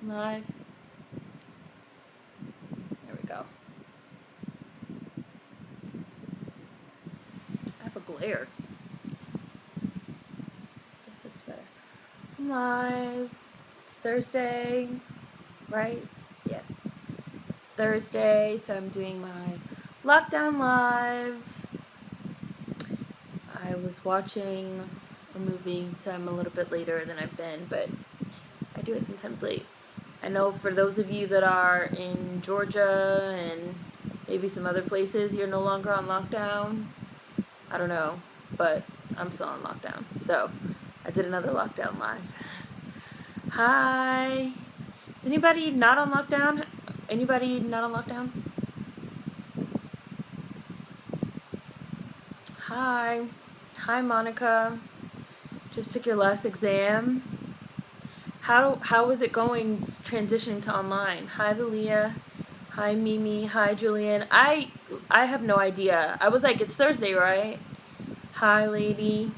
Live. There we go. I have a glare. Guess that's better. I'm live. It's Thursday, right? Yes. It's Thursday, so I'm doing my lockdown live. I was watching a movie, so I'm a little bit later than I've been, but I do it sometimes late. I know for those of you that are in Georgia and maybe some other places, you're no longer on lockdown. I don't know, but I'm still on lockdown. So I did another lockdown live. Hi. Is anybody not on lockdown? Anybody not on lockdown? Hi. Hi, Monica. Just took your last exam. How is it going transitioning to online? Hi, Valia. Hi, Mimi. Hi, Julian. I have no idea. I was like, it's Thursday, right? Hi, lady.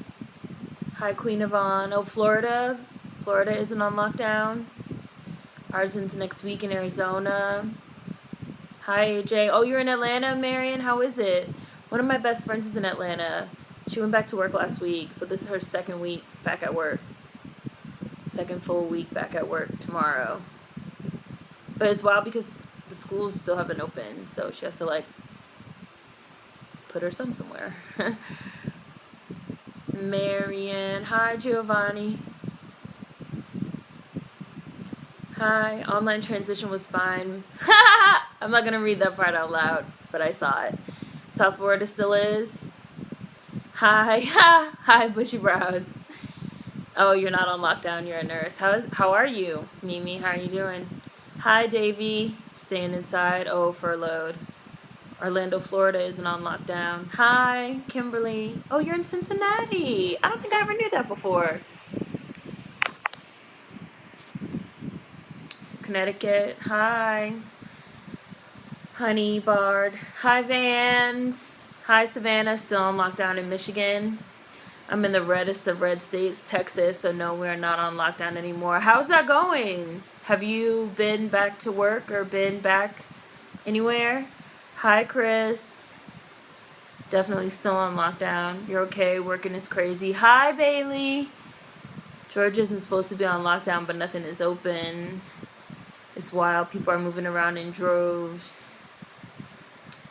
Hi, Queen Yvonne. Oh, Florida. Florida isn't on lockdown. Ours is next week in Arizona. Hi, AJ. Oh, you're in Atlanta, Marion? How is it? One of my best friends is in Atlanta. She went back to work last week, so this is her second week back at work. Second full week back at work tomorrow. But it's wild because the schools still haven't opened, so she has to, like, put her son somewhere. Marion. Hi, Giovanni. Hi. Online transition was fine. I'm not going to read that part out loud, but I saw it. South Florida still is. Hi. Hi, Bushy Brows. Oh, you're not on lockdown. You're a nurse. How are you, Mimi? How are you doing? Hi, Davy. Staying inside. Oh, furloughed. Orlando, Florida isn't on lockdown. Hi, Kimberly. Oh, you're in Cincinnati. I don't think I ever knew that before. Connecticut. Hi. Honey, Bard. Hi, Vans. Hi, Savannah. Still on lockdown in Michigan. I'm in the reddest of red states, Texas, so no, we're not on lockdown anymore. How's that going? Have you been back to work or been back anywhere? Hi, Chris. Definitely still on lockdown. You're okay. Working is crazy. Hi, Bailey. Georgia isn't supposed to be on lockdown, but nothing is open. It's wild. People are moving around in droves.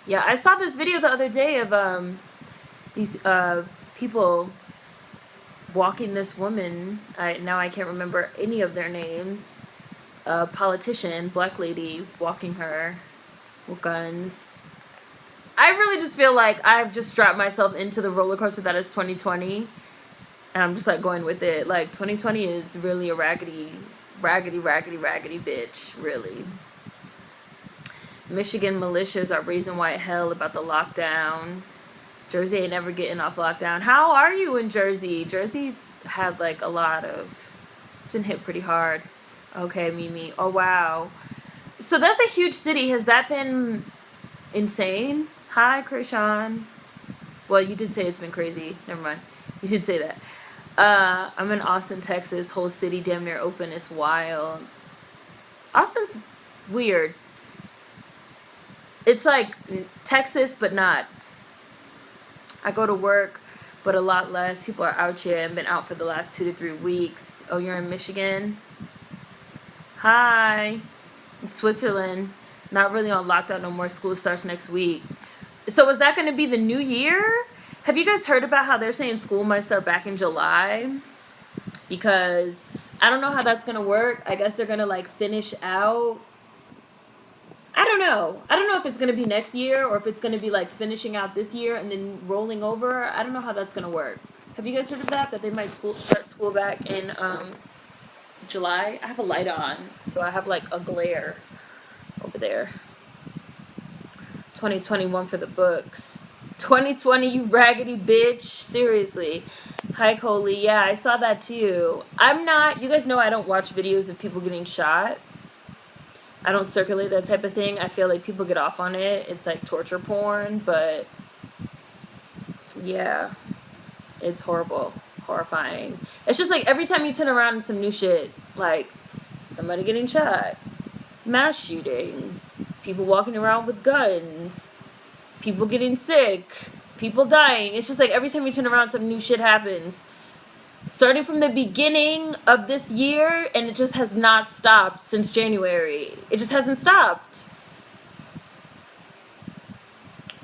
Yeah, I saw this video the other day of these people walking this woman. Now I can't remember any of their names. A politician, black lady, walking her with guns. I really just feel like I've just strapped myself into the roller coaster that is 2020, and I'm just like going with it. Like 2020 is really a raggedy bitch, really. Michigan militias are raising white hell about the lockdown. Jersey ain't never getting off lockdown. How are you in Jersey? Jersey's had like a lot of, it's been hit pretty hard. Okay, Mimi. Oh, wow. So that's a huge city. Has that been insane? Hi, Krishan. Well, you did say it's been crazy. Never mind. You did say that. I'm in Austin, Texas. Whole city damn near open. It's wild. Austin's weird. It's like Texas, but not. I go to work, but a lot less. People are out here and been out for the last 2 to 3 weeks. Oh, you're in Michigan? Hi. It's Switzerland. Not really on lockdown no more. School starts next week. So is that going to be the new year? Have you guys heard about how they're saying school might start back in July? Because I don't know how that's going to work. I guess they're going to like finish out. I don't know. I don't know if it's going to be next year or if it's going to be like finishing out this year and then rolling over. I don't know how that's going to work. Have you guys heard of that? That they might start school back in July? I have a light on, so I have like a glare over there. 2021 for the books. 2020, you raggedy bitch. Seriously. Hi, Coley. Yeah, I saw that too. You guys know I don't watch videos of people getting shot. I don't circulate that type of thing. I feel like people get off on it. It's like torture porn, but yeah, it's horrible, horrifying. It's just like every time you turn around, some new shit, like somebody getting shot, mass shooting, people walking around with guns, people getting sick, people dying. It's just like every time you turn around, some new shit happens. Starting from the beginning of this year, and it just has not stopped since January. It just hasn't stopped.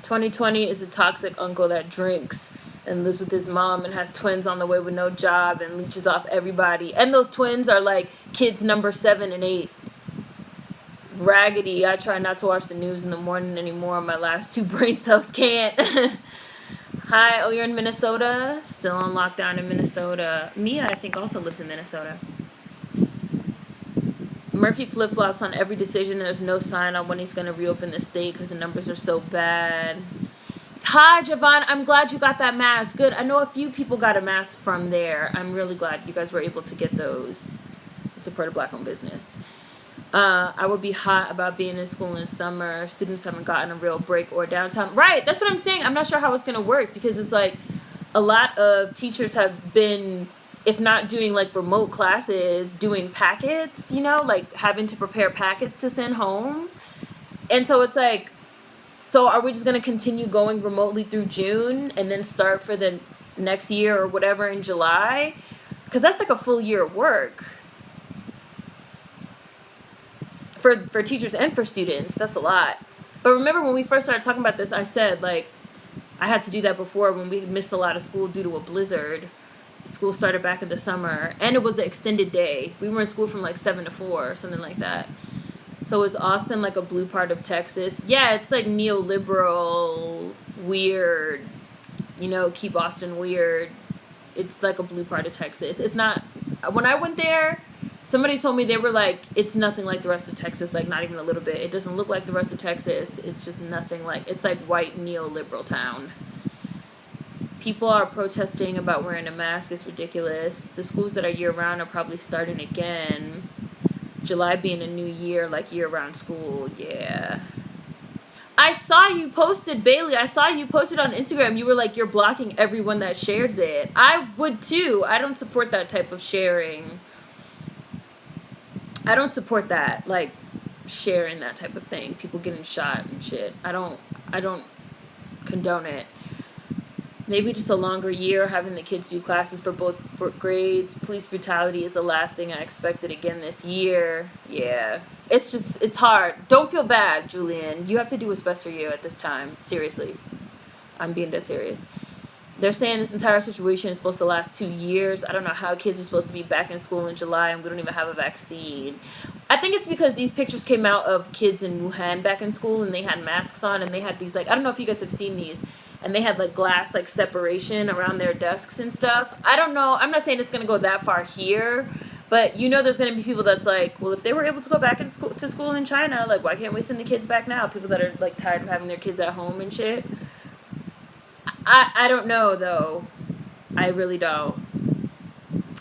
2020 is a toxic uncle that drinks and lives with his mom and has twins on the way with no job and leeches off everybody. And those twins are like kids number 7 and 8. Raggedy. I try not to watch the news in the morning anymore. My last 2 brain cells can't. Hi, oh, you're in Minnesota? Still on lockdown in Minnesota. Mia, I think, also lives in Minnesota. Murphy flip-flops on every decision. There's no sign on when he's going to reopen the state because the numbers are so bad. Hi, Javon. I'm glad you got that mask. Good. I know a few people got a mask from there. I'm really glad you guys were able to get those and support a black-owned business. I would be hot about being in school in summer. Students haven't gotten a real break or downtime. Right. That's what I'm saying. I'm not sure how it's going to work because it's like a lot of teachers have been, if not doing like remote classes, doing packets, you know, like having to prepare packets to send home. And so it's like, so are we just going to continue going remotely through June and then start for the next year or whatever in July? Because that's like a full year of work. For teachers and for students, that's a lot. But remember when we first started talking about this, I said like I had to do that before when we missed a lot of school due to a blizzard. School started back in the summer and it was an extended day. We were in school from like 7 to 4 or something like that. So is Austin like a blue part of Texas? Yeah, it's like neoliberal, weird, you know, keep Austin weird. It's like a blue part of Texas. It's not, when I went there, somebody told me they were like, it's nothing like the rest of Texas, like not even a little bit. It doesn't look like the rest of Texas. It's just nothing like, it's like white neoliberal town. People are protesting about wearing a mask. It's ridiculous. The schools that are year-round are probably starting again. July being a new year, like year-round school, yeah. I saw you posted, Bailey. I saw you posted on Instagram. You were like, you're blocking everyone that shares it. I would too. I don't support that type of sharing. I don't support that, like sharing that type of thing. People getting shot and shit. I don't condone it. Maybe just a longer year, having the kids do classes for both grades. Police brutality is the last thing I expected again this year. Yeah. It's hard. Don't feel bad, Julian. You have to do what's best for you at this time. Seriously. I'm being dead serious. They're saying this entire situation is supposed to last 2 years. I don't know how kids are supposed to be back in school in July and we don't even have a vaccine. I think it's because these pictures came out of kids in Wuhan back in school and they had masks on and they had these like, I don't know if you guys have seen these, and they had like glass like separation around their desks and stuff. I don't know. I'm not saying it's going to go that far here, but you know there's going to be people that's like, well, if they were able to go back to school in China, like why can't we send the kids back now? People that are like tired of having their kids at home and shit. I don't know, though. I really don't.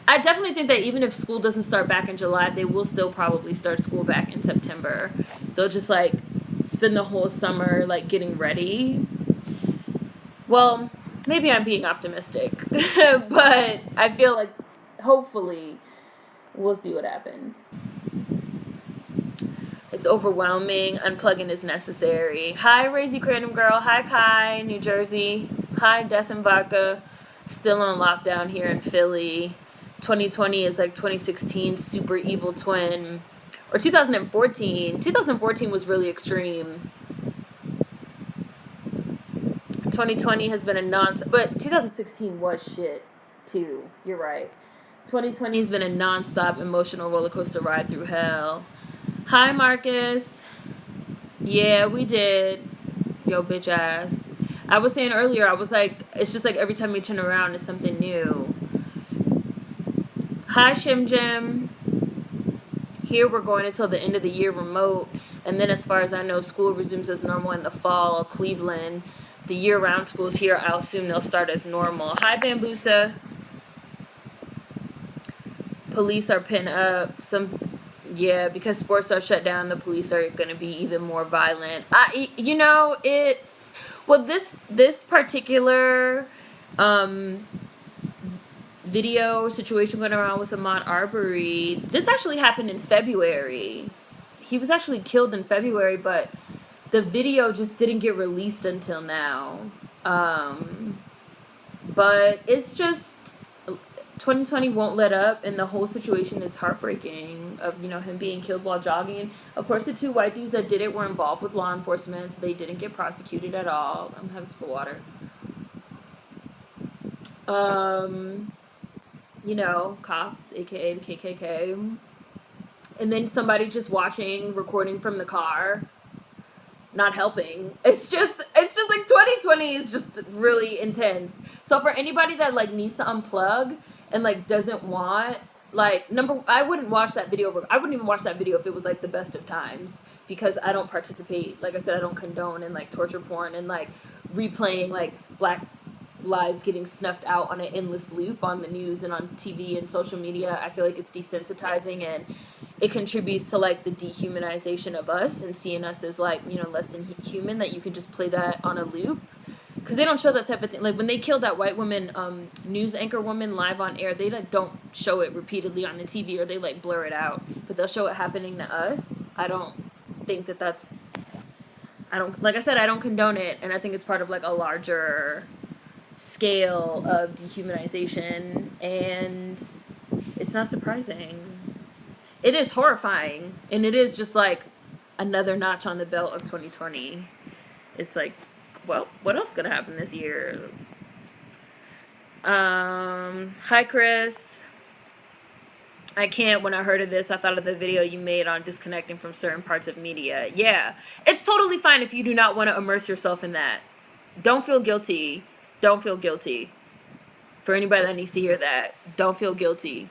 I definitely think that even if school doesn't start back in July, they will still probably start school back in September. They'll just, like, spend the whole summer, like, getting ready. Well, maybe I'm being optimistic. But I feel like, hopefully, we'll see what happens. It's overwhelming. Unplugging is necessary. Hi, Razy Random Girl. Hi, Kai, New Jersey. Hi, Death and Vodka. Still on lockdown here in Philly. 2020 is like 2016 super evil twin. Or 2014. 2014 was really extreme. 2020 has been a nonstop. But 2016 was shit, too. You're right. 2020 has been a nonstop emotional roller coaster ride through hell. Hi, Marcus. Yeah, we did. Yo, bitch ass. I was saying earlier, I was like, it's just like every time you turn around, it's something new. Hi, Shim Jim. Here we're going until the end of the year remote. And then as far as I know, school resumes as normal in the fall. Cleveland, the year-round schools here, I'll assume they'll start as normal. Hi, Bambusa. Police are pinned up. Yeah, because sports are shut down, the police are going to be even more violent. You know, it's... Well, this particular video situation going around with Ahmaud Arbery. This actually happened in February. He was actually killed in February, but the video just didn't get released until now. But it's just 2020 won't let up, and the whole situation is heartbreaking of, you know, him being killed while jogging. Of course, the two white dudes that did it were involved with law enforcement, so they didn't get prosecuted at all. I'm having a sip of water. You know, cops, aka the KKK. And then somebody just watching, recording from the car, not helping. It's just like 2020 is just really intense. So for anybody that like needs to unplug and like doesn't want, like, I wouldn't watch that video. I wouldn't even watch that video if it was like the best of times, because I don't participate. Like I said, I don't condone in like torture porn and like replaying like black lives getting snuffed out on an endless loop on the news and on TV and social media. I feel like it's desensitizing, and it contributes to like the dehumanization of us and seeing us as like, you know, less than human, that you can just play that on a loop, because they don't show that type of thing. Like when they killed that white woman, news anchor woman, live on air, they like don't show it repeatedly on the TV, or they like blur it out, but they'll show it happening to us. I don't think that that's, I don't, like I said, I don't condone it, and I think it's part of like a larger scale of dehumanization, and it's not surprising. It is horrifying, and it is just like another notch on the belt of 2020. It's like, well, what else is gonna happen this year? Hi Chris. I can't. When I heard of this, I thought of the video you made on disconnecting from certain parts of media. Yeah, it's totally fine if you do not want to immerse yourself in that. Don't feel guilty. Don't feel guilty. For anybody that needs to hear that, don't feel guilty.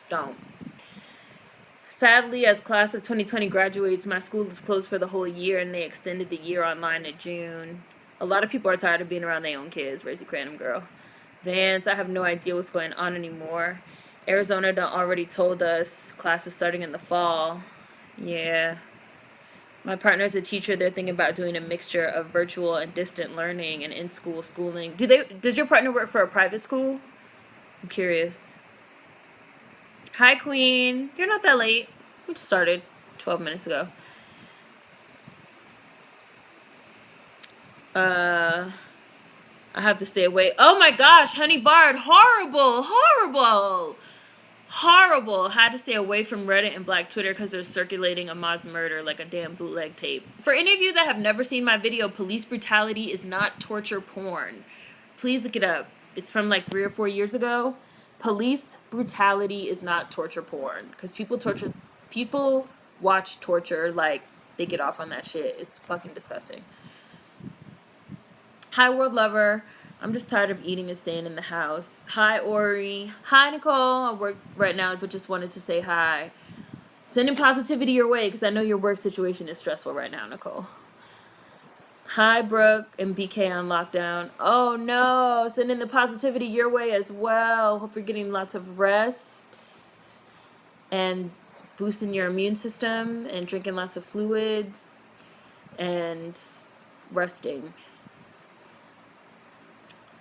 Don't. Sadly, as class of 2020 graduates, my school is closed for the whole year, and they extended the year online to June. A lot of people are tired of being around their own kids. Raise the random girl. Vance, I have no idea what's going on anymore. Arizona done already told us class is starting in the fall. Yeah. My partner's a teacher. They're thinking about doing a mixture of virtual and distant learning and in-school schooling. Does your partner work for a private school? I'm curious. Hi, Queen. You're not that late. We just started 12 minutes ago. I have to stay away. Oh my gosh, Honey Bard. Horrible. Horrible. Horrible. Had to stay away from Reddit and Black Twitter because they're circulating Ahmaud's murder like a damn bootleg tape. For any of you that have never seen my video, police brutality is not torture porn. Please look it up. It's from like 3 or 4 years ago. Police brutality is not torture porn, because people watch torture like they get off on that shit. It's fucking disgusting. Hi, World Lover. I'm just tired of eating and staying in the house. Hi, Ori. Hi, Nicole. I work right now, but just wanted to say hi. Sending positivity your way, because I know your work situation is stressful right now, Nicole. Hi, Brooke and BK on lockdown. Oh, no. Sending the positivity your way as well. Hope you're getting lots of rest and boosting your immune system and drinking lots of fluids and resting.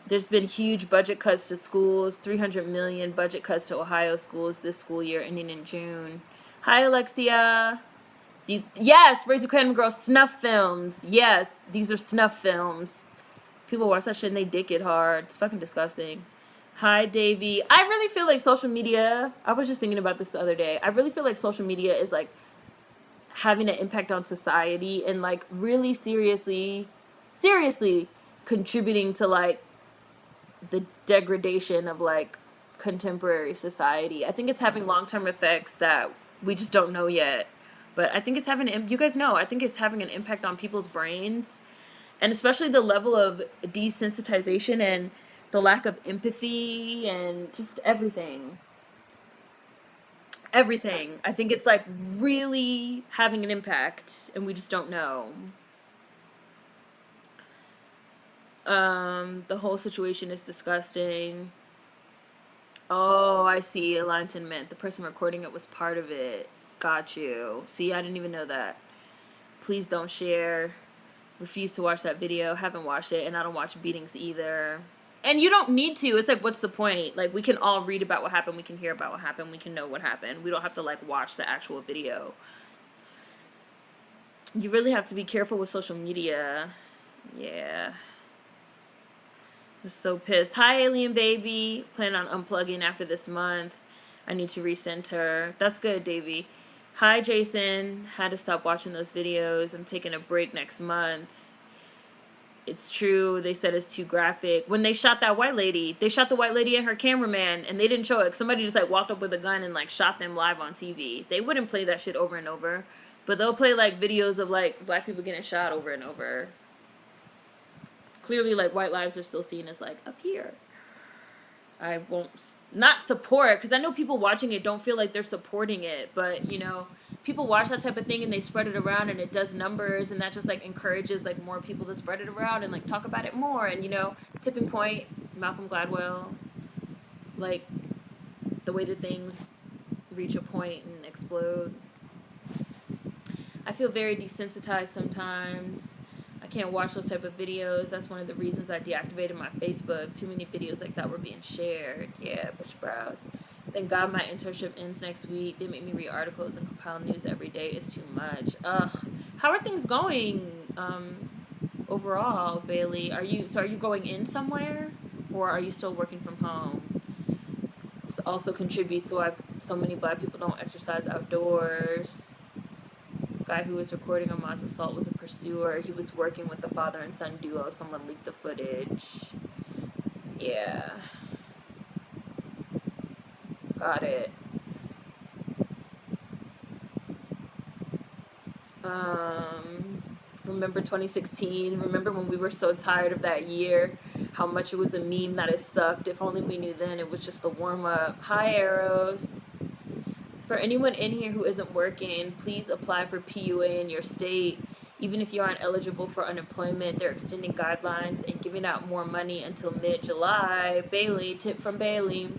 There's been huge budget cuts to schools, 300 million budget cuts to Ohio schools this school year ending in June. Hi, Alexia. Yes, Raise Your Random Girl, snuff films. Yes, these are snuff films. People watch that shit and they dick it hard. It's fucking disgusting. Hi, Davey. I really feel like social media, I was just thinking about this the other day. I really feel like social media is like having an impact on society and like really seriously contributing to like the degradation of like contemporary society. I think it's having long-term effects that we just don't know yet. But I think it's having, you guys know, I think it's having an impact on people's brains, and especially the level of desensitization and the lack of empathy and just everything. Everything. I think it's like really having an impact, and we just don't know. The whole situation is disgusting. Oh, I see. Alanton meant the person recording it was part of it. Got you. See, I didn't even know that. Please don't share. Refuse to watch that video. Haven't watched it, and I don't watch beatings either. And you don't need to. It's like, what's the point? Like, we can all read about what happened. We can hear about what happened. We can know what happened. We don't have to, like, watch the actual video. You really have to be careful with social media. Yeah. I'm so pissed. Hi, Alien Baby. Plan on unplugging after this month. I need to recenter. That's good, Davey. Hi, Jason. Had to stop watching those videos. I'm taking a break next month. It's true. They said it's too graphic. When they shot that white lady, they shot the white lady and her cameraman, and they didn't show it. Somebody just, like, walked up with a gun and, like, shot them live on TV. They wouldn't play that shit over and over. But they'll play, like, videos of, like, black people getting shot over and over. Clearly, like, white lives are still seen as, like, up here. I won't not support, because I know people watching it don't feel like they're supporting it, but, you know, people watch that type of thing and they spread it around and it does numbers, and that just, like, encourages, like, more people to spread it around and, like, talk about it more. And, you know, tipping point, Malcolm Gladwell, like, the way that things reach a point and explode. I feel very desensitized sometimes. I can't watch those type of videos. That's one of the reasons I deactivated my Facebook. Too many videos like that were being shared. Yeah, push browse. Thank God my internship ends next week. They make me read articles and compile news every day. It's too much. Ugh. How are things going overall, Bailey? Are you going in somewhere, or are you still working from home? This also contributes to why so many black people don't exercise outdoors. Guy who was recording Ahmaud's assault was a pursuer. He was working with the father and son duo. Someone leaked the footage. Yeah. Got it. Remember 2016? Remember when we were so tired of that year? How much it was a meme that it sucked. If only we knew then it was just the warm-up. Hi, Eros. For anyone in here who isn't working, please apply for PUA in your state. Even if you aren't eligible for unemployment, they're extending guidelines and giving out more money until mid-July. Bailey, tip from Bailey.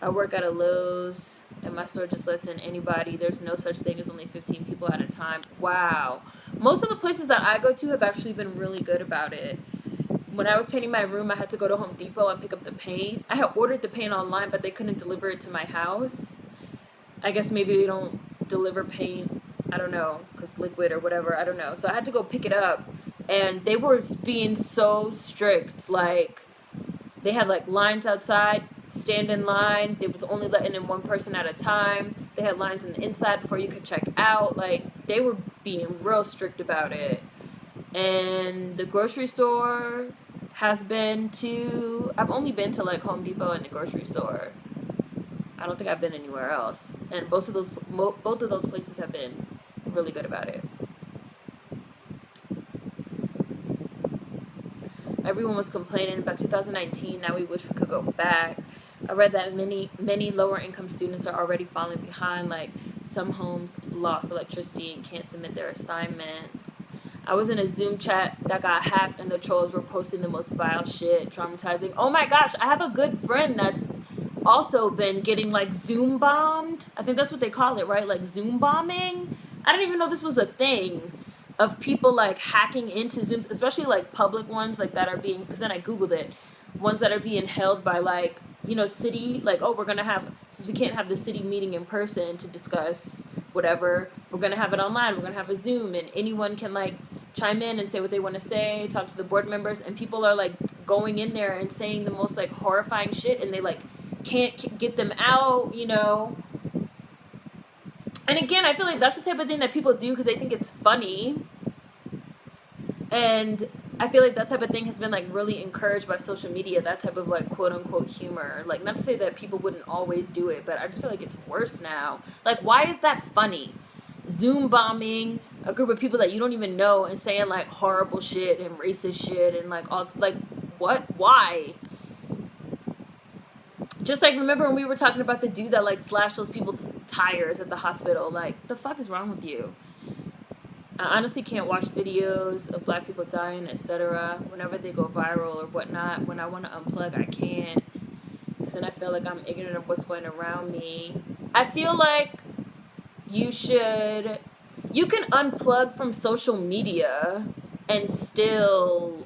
I work at a Lowe's, and my store just lets in anybody. There's no such thing as only 15 people at a time. Wow. Most of the places that I go to have actually been really good about it. When I was painting my room, I had to go to Home Depot and pick up the paint. I had ordered the paint online, but they couldn't deliver it to my house. I guess maybe they don't deliver paint, I don't know, because liquid or whatever, I don't know. So I had to go pick it up, and they were being so strict. Like, they had, like, lines outside, stand in line. They was only letting in one person at a time. They had lines on the inside before you could check out. Like, they were being real strict about it. And the grocery store has been to, I've only been to, like, Home Depot and the grocery store. I don't think I've been anywhere else, and both of those places have been really good about it. Everyone was complaining about 2019. Now we wish we could go back. I read that many lower income students are already falling behind. Like, some homes lost electricity and can't submit their assignments. I was in a Zoom chat that got hacked, and the trolls were posting the most vile shit, traumatizing. Oh my gosh, I have a good friend that's also been getting, like, Zoom bombed. I think that's what they call it, right? Like, Zoom bombing. I didn't even know this was a thing, of people, like, hacking into Zooms, especially, like, public ones, like, that are being, because then I Googled it, ones that are being held by, like, you know, city, like, oh, we're gonna have, since we can't have the city meeting in person to discuss whatever, we're gonna have it online, we're gonna have a Zoom, and anyone can, like, chime in and say what they want to say, talk to the board members, and people are, like, going in there and saying the most, like, horrifying shit, and they, like, can't get them out, you know. And again, I feel like that's the type of thing that people do because they think it's funny. And I feel like that type of thing has been, like, really encouraged by social media, that type of, like, quote-unquote humor. Like, not to say that people wouldn't always do it, but I just feel like it's worse now. Like, why is that funny? Zoom bombing a group of people that you don't even know and saying, like, horrible shit and racist shit and, like, all, like, what? Why? Just, like, remember when we were talking about the dude that, like, slashed those people's tires at the hospital? Like, the fuck is wrong with you? I honestly can't watch videos of black people dying, etc. whenever they go viral or whatnot. When I want to unplug, I can't. Because then I feel like I'm ignorant of what's going around me. I feel like you can unplug from social media and still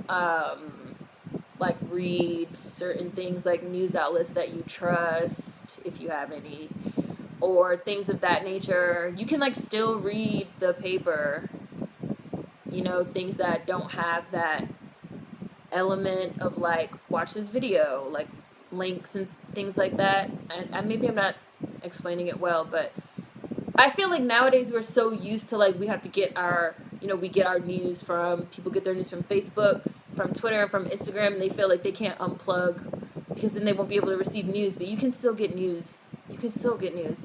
like read certain things like news outlets that you trust, if you have any, or things of that nature. You can like still read the paper, you know, things that don't have that element of like watch this video, like links and things like that. And maybe I'm not explaining it well, but I feel like nowadays we're so used to like we have to get our, you know, we get our news from, people get their news from Facebook, from Twitter, and from Instagram, and they feel like they can't unplug because then they won't be able to receive news. But you can still get news. You can still get news.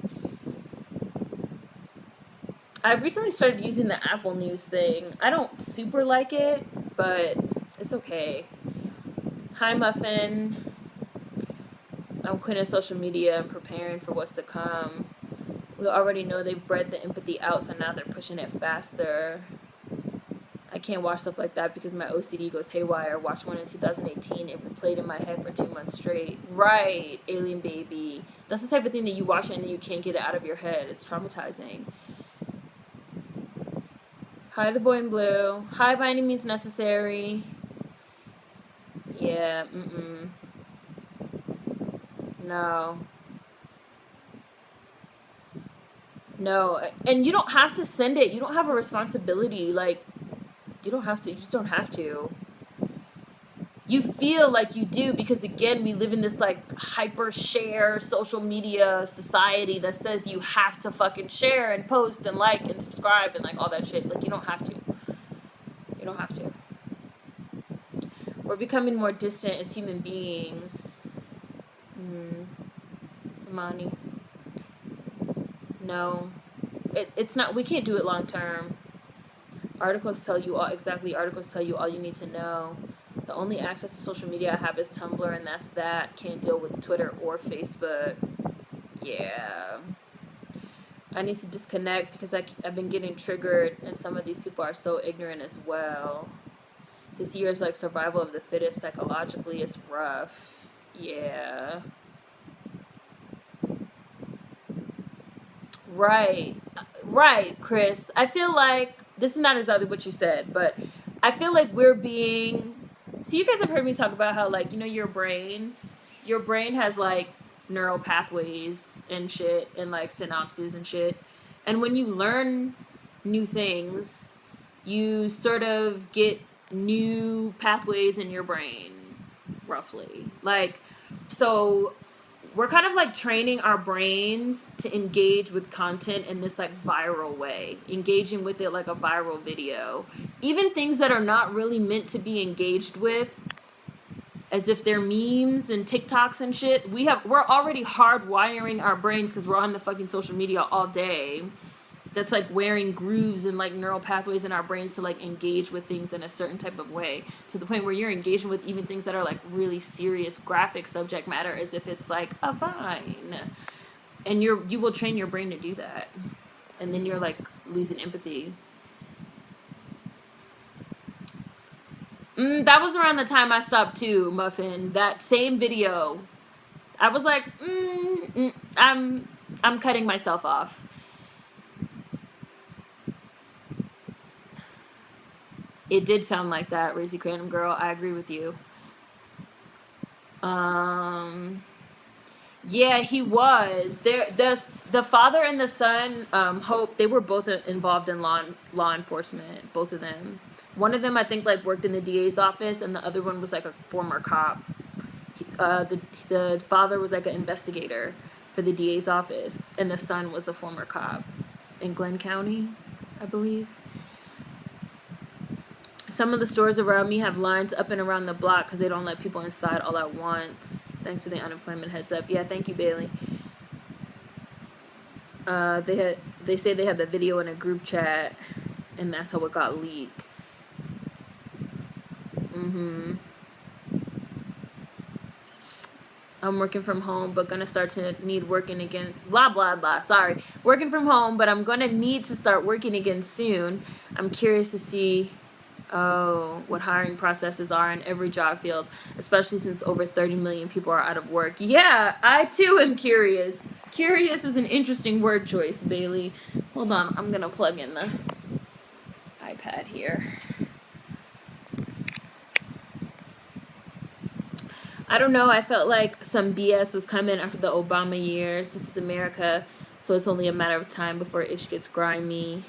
I've recently started using the Apple News thing. I don't super like it, but it's okay. Hi, Muffin. I'm quitting social media and preparing for what's to come. We already know they've bred the empathy out, so now they're pushing it faster. I can't watch stuff like that because my OCD goes haywire. Watched one in 2018. It replayed in my head for 2 months straight. Right, Alien Baby. That's the type of thing that you watch and you can't get it out of your head. It's traumatizing. Hi, the boy in blue. Hi, by any means necessary. Yeah, No. No. And you don't have to send it. You don't have a responsibility. Like, you don't have to. You just don't have to. You feel like you do because, again, we live in this, like, hyper-share social media society that says you have to fucking share and post and like and subscribe and, like, all that shit. Like, you don't have to. You don't have to. We're becoming more distant as human beings. Imani. No. It's not, we can't do it long term. Articles tell you all, exactly, articles tell you all you need to know. The only access to social media I have is Tumblr, and that's that. Can't deal with Twitter or Facebook. Yeah. I need to disconnect because I've been getting triggered, and some of these people are so ignorant as well. This year is like survival of the fittest psychologically. It's rough. Yeah. Right. Right, Chris. I feel like, this is not exactly what you said, but I feel like we're being, so you guys have heard me talk about how, like, you know, your brain has, like, neural pathways and shit, and, like, synapses and shit. And when you learn new things, you sort of get new pathways in your brain, roughly. Like, so we're kind of like training our brains to engage with content in this like viral way, engaging with it like a viral video. Even things that are not really meant to be engaged with, as if they're memes and TikToks and shit. We're already hardwiring our brains because we're on the fucking social media all day. That's like wearing grooves and like neural pathways in our brains to like engage with things in a certain type of way, to the point where you're engaging with even things that are like really serious graphic subject matter as if it's like a Vine, and you will train your brain to do that, and then you're like losing empathy. That was around the time I stopped too, Muffin. That same video, I was like, I'm cutting myself off. It did sound like that, Razy Crandom Girl. I agree with you. Yeah, he was. The father and the son, Hope, they were both involved in law enforcement, both of them. One of them, I think, like, worked in the DA's office, and the other one was, like, a former cop. The father was, like, an investigator for the DA's office, and the son was a former cop in Glenn County, I believe. Some of the stores around me have lines up and around the block because they don't let people inside all at once. Thanks for the unemployment heads up. Yeah, thank you, Bailey. They say they had the video in a group chat, and that's how it got leaked. I'm working from home, but gonna start to need working again. Blah, blah, blah. Sorry. Working from home, but I'm gonna need to start working again soon. I'm curious to see what hiring processes are in every job field, especially since over 30 million people are out of work. Yeah, I too am curious. Curious is an interesting word choice, Bailey. Hold on, I'm gonna plug in the iPad here. I don't know. I felt like some BS was coming after the Obama years. This is America, so it's only a matter of time before ish gets grimy.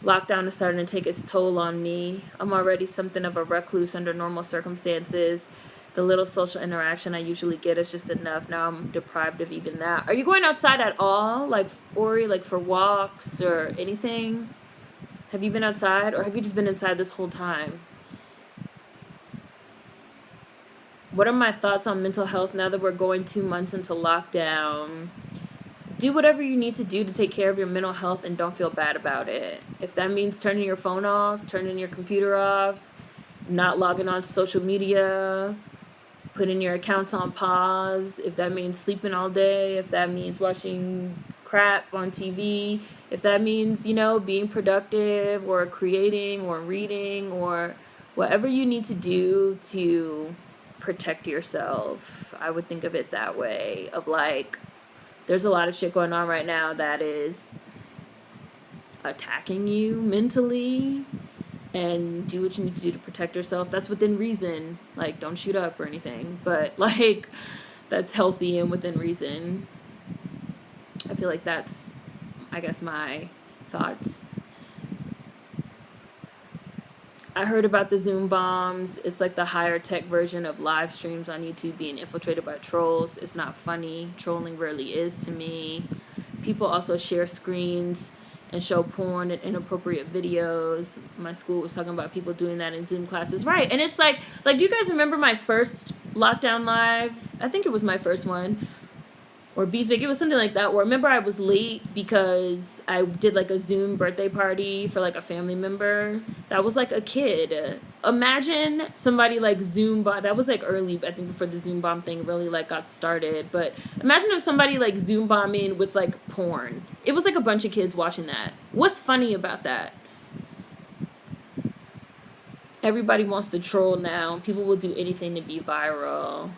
Lockdown is starting to take its toll on me. I'm already something of a recluse under normal circumstances. The little social interaction I usually get is just enough. Now I'm deprived of even that. Are you going outside at all? Like, Ori, like for walks or anything? Have you been outside, or have you just been inside this whole time? What are my thoughts on mental health now that we're going 2 months into lockdown? Do whatever you need to do to take care of your mental health and don't feel bad about it. If that means turning your phone off, turning your computer off, not logging on to social media, putting your accounts on pause, if that means sleeping all day, if that means watching crap on TV, if that means, you know, being productive or creating or reading or whatever you need to do to protect yourself. I would think of it that way, of like, there's a lot of shit going on right now that is attacking you mentally, and do what you need to do to protect yourself. That's within reason. Like, don't shoot up or anything, but like, that's healthy and within reason. I feel like that's, I guess, my thoughts. I heard about the Zoom bombs. It's like the higher tech version of live streams on YouTube being infiltrated by trolls. It's not funny. Trolling rarely is to me. People also share screens and show porn and inappropriate videos. My school was talking about people doing that in Zoom classes. Right, and it's like, do you guys remember my first lockdown live? I think it was my first one. Or Beesbake, it was something like that, where I remember I was late because I did like a Zoom birthday party for like a family member that was like a kid. Imagine somebody like Zoom bomb, that was like early, I think, before the Zoom bomb thing really like got started, but imagine if somebody like Zoom bombing with like porn. It was like a bunch of kids watching that. What's funny about that? Everybody wants to troll now. People will do anything to be viral.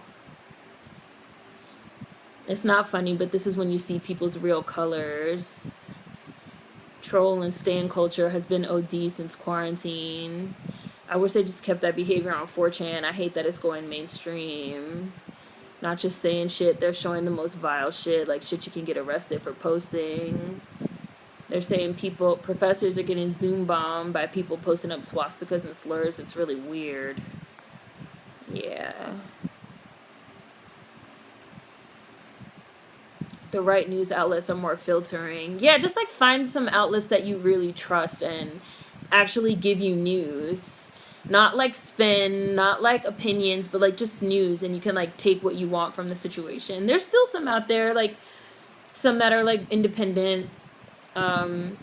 It's not funny, but this is when you see people's real colors. Troll and stan culture has been OD since quarantine. I wish they just kept that behavior on 4chan. I hate that it's going mainstream. Not just saying shit, they're showing the most vile shit, like shit you can get arrested for posting. They're saying professors are getting Zoom bombed by people posting up swastikas and slurs. It's really weird. Yeah. The right news outlets are more filtering. Yeah, just like find some outlets that you really trust and actually give you news. Not like spin, not like opinions, but like just news, and you can like take what you want from the situation. There's still some out there, like some that are like independent from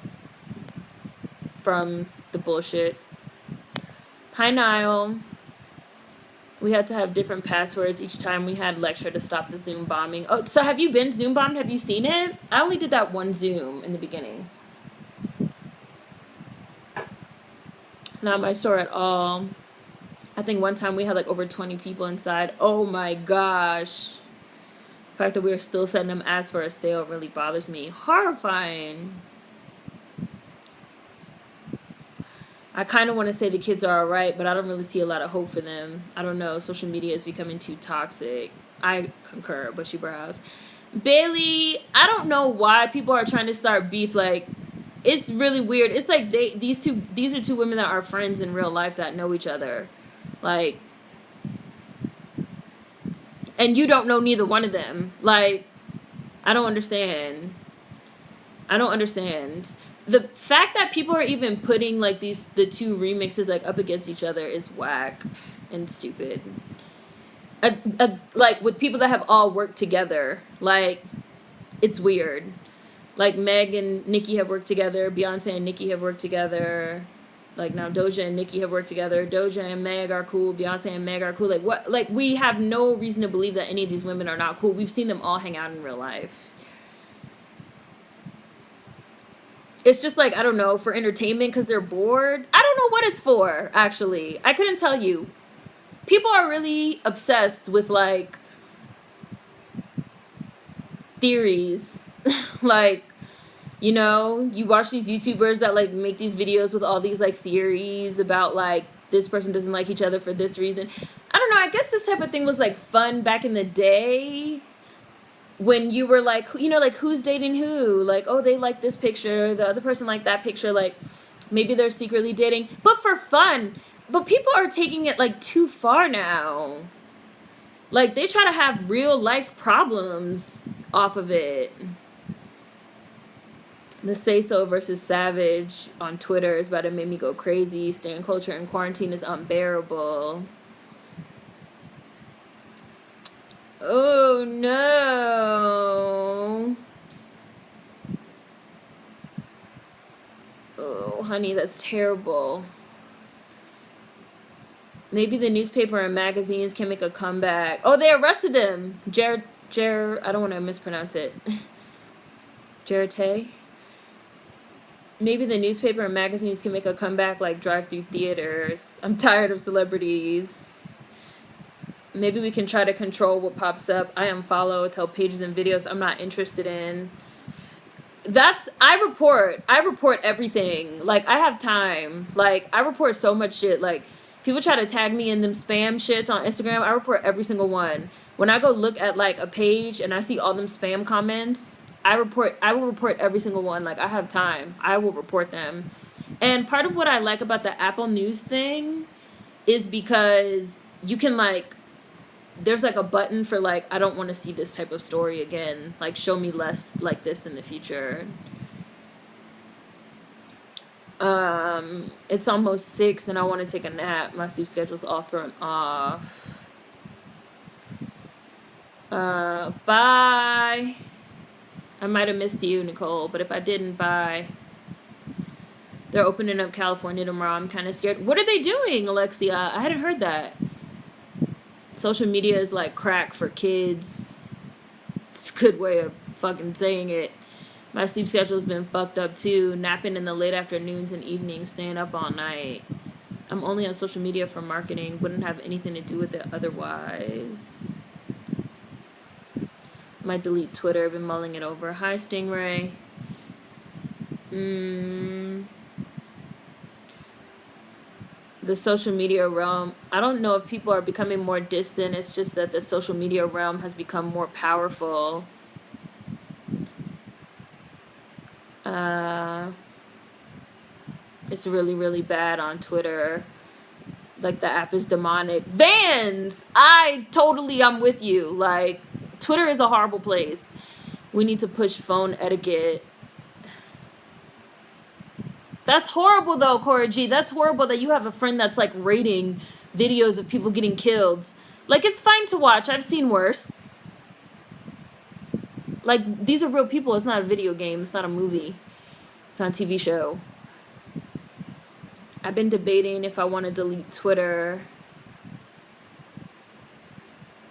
the bullshit. Hi, Niall. We had to have different passwords each time we had lecture to stop the Zoom bombing. Oh, so have you been Zoom bombed? Have you seen it? I only did that one Zoom in the beginning. Not my store at all. I think one time we had like over 20 people inside. Oh my gosh. The fact that we are still sending them ads for a sale really bothers me. Horrifying. I kind of want to say the kids are alright, but I don't really see a lot of hope for them. I don't know. Social media is becoming too toxic. I concur, but she browse. Bailey, I don't know why people are trying to start beef. Like, it's really weird. It's like these are two women that are friends in real life that know each other. Like, and you don't know neither one of them. Like, I don't understand. The fact that people are even putting like the two remixes like up against each other is whack and stupid. Like with people that have all worked together, like it's weird. Like Meg and Nicki have worked together, Beyonce and Nicki have worked together. Like now Doja and Nicki have worked together. Doja and Meg are cool. Beyonce and Meg are cool. Like what? Like we have no reason to believe that any of these women are not cool. We've seen them all hang out in real life. It's just like, I don't know, for entertainment because they're bored. I don't know what it's for, actually. I couldn't tell you. People are really obsessed with, like, theories. Like, you know, you watch these YouTubers that, like, make these videos with all these, like, theories about, like, this person doesn't like each other for this reason. I don't know, I guess this type of thing was like fun back in the day when you were like, you know, like who's dating who? Like, oh, they like this picture, the other person liked that picture, like maybe they're secretly dating, but for fun. But people are taking it like too far now. Like they try to have real life problems off of it. The Say So versus Savage on Twitter is about to make me go crazy. Stan culture in quarantine is unbearable. Oh no. Oh, honey, that's terrible. Maybe the newspaper and magazines can make a comeback. Oh, they arrested him. I don't want to mispronounce it. Jarate? Maybe the newspaper and magazines can make a comeback like drive-through theaters. I'm tired of celebrities. Maybe we can try to control what pops up. I unfollow, tell pages and videos I'm not interested in. I report everything. Like, I have time. Like, I report so much shit. Like, people try to tag me in them spam shits on Instagram. I report every single one. When I go look at, like, a page and I see all them spam comments, I will report every single one. Like, I have time. I will report them. And part of what I like about the Apple News thing is because you can, like, there's like a button for like, I don't want to see this type of story again. Like, show me less like this in the future. It's almost 6 and I want to take a nap. My sleep schedule's all thrown off. Bye. I might have missed you, Nicole, but if I didn't, bye. They're opening up California tomorrow. I'm kind of scared. What are they doing, Alexia? I hadn't heard that. Social media is like crack for kids. It's a good way of fucking saying it. My sleep schedule's been fucked up too. Napping in the late afternoons and evenings, staying up all night. I'm only on social media for marketing. Wouldn't have anything to do with it otherwise. Might delete Twitter. Been mulling it over. Hi, Stingray. The social media realm, I don't know if people are becoming more distant. It's just that the social media realm has become more powerful. It's really, really bad on Twitter. Like, the app is demonic. Vans! I'm with you. Like, Twitter is a horrible place. We need to push phone etiquette. That's horrible, though, Cora G. That's horrible that you have a friend that's, like, rating videos of people getting killed. Like, it's fine to watch. I've seen worse. Like, these are real people. It's not a video game. It's not a movie. It's not a TV show. I've been debating if I want to delete Twitter.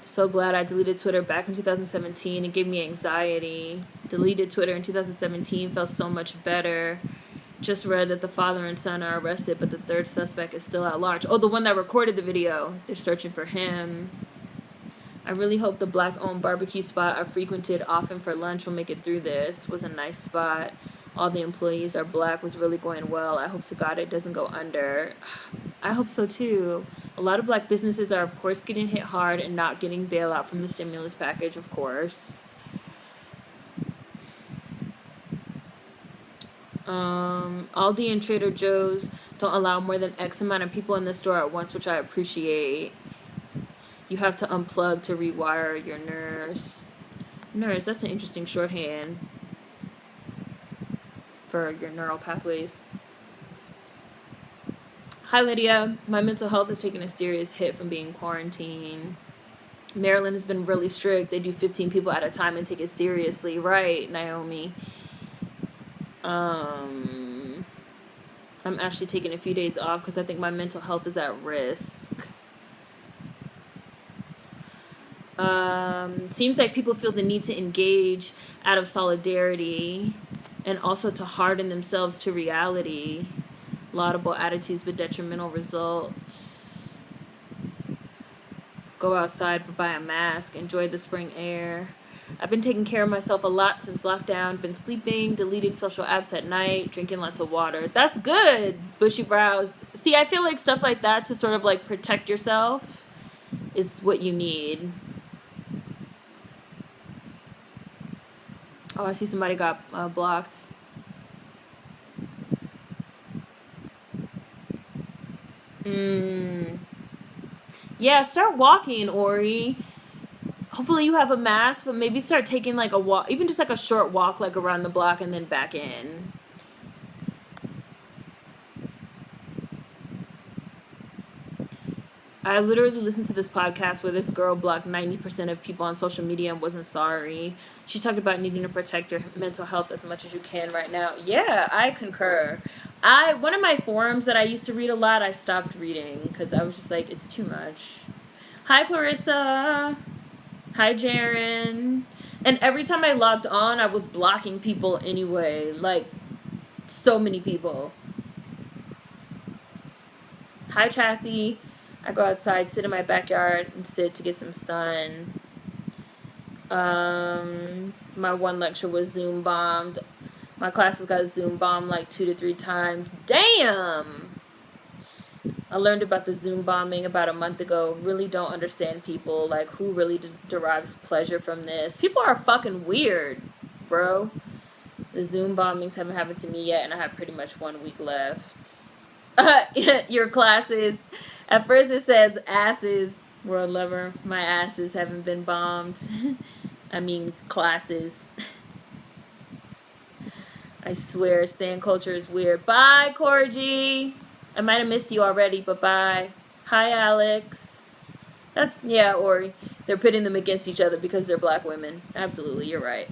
So glad I deleted Twitter back in 2017. It gave me anxiety. Deleted Twitter in 2017. Felt so much better. Just read that the father and son are arrested, but the third suspect is still at large. Oh, the one that recorded the video. They're searching for him. I really hope the black-owned barbecue spot I frequented often for lunch will make it through this. Was a nice spot. All the employees are black. Was really going well. I hope to God it doesn't go under. I hope so, too. A lot of black businesses are, of course, getting hit hard and not getting bailout from the stimulus package, of course. Aldi and Trader Joe's don't allow more than X amount of people in the store at once, which I appreciate. You have to unplug to rewire your nerves. Nerves, that's an interesting shorthand for your neural pathways. Hi, Lydia. My mental health is taking a serious hit from being quarantined. Maryland has been really strict. They do 15 people at a time and take it seriously. Right, Naomi. I'm actually taking a few days off because I think my mental health is at risk. Seems like people feel the need to engage out of solidarity and also to harden themselves to reality. Laudable attitudes but detrimental results. Go outside but buy a mask. Enjoy the spring air. I've been taking care of myself a lot since lockdown. Been sleeping, deleting social apps at night, drinking lots of water. That's good, bushy brows. See, I feel like stuff like that to sort of like protect yourself is what you need. Oh, I see somebody got blocked. Yeah, start walking, Ori. Hopefully you have a mask, but maybe start taking like a walk, even just like a short walk, like around the block and then back in. I literally listened to this podcast where this girl blocked 90% of people on social media and wasn't sorry. She talked about needing to protect your mental health as much as you can right now. Yeah, I concur. One of my forums that I used to read a lot, I stopped reading because I was just like, it's too much. Hi, Clarissa. Hi, Jaren. And every time I logged on, I was blocking people anyway. Like, so many people. Hi, Chassie. I go outside, sit in my backyard, and sit to get some sun. My one lecture was Zoom bombed. My classes got Zoom bombed like 2 to 3 times. Damn! I learned about the Zoom bombing about a month ago. Really don't understand people. Like, who really just derives pleasure from this? People are fucking weird, bro. The Zoom bombings haven't happened to me yet, and I have pretty much 1 week left. Your classes. At first it says asses, world lover. My asses haven't been bombed. I mean classes. I swear, stan culture is weird. Bye, Corgi. I might have missed you already, but bye. Hi, Alex. Yeah, Ori. They're pitting them against each other because they're black women. Absolutely, you're right.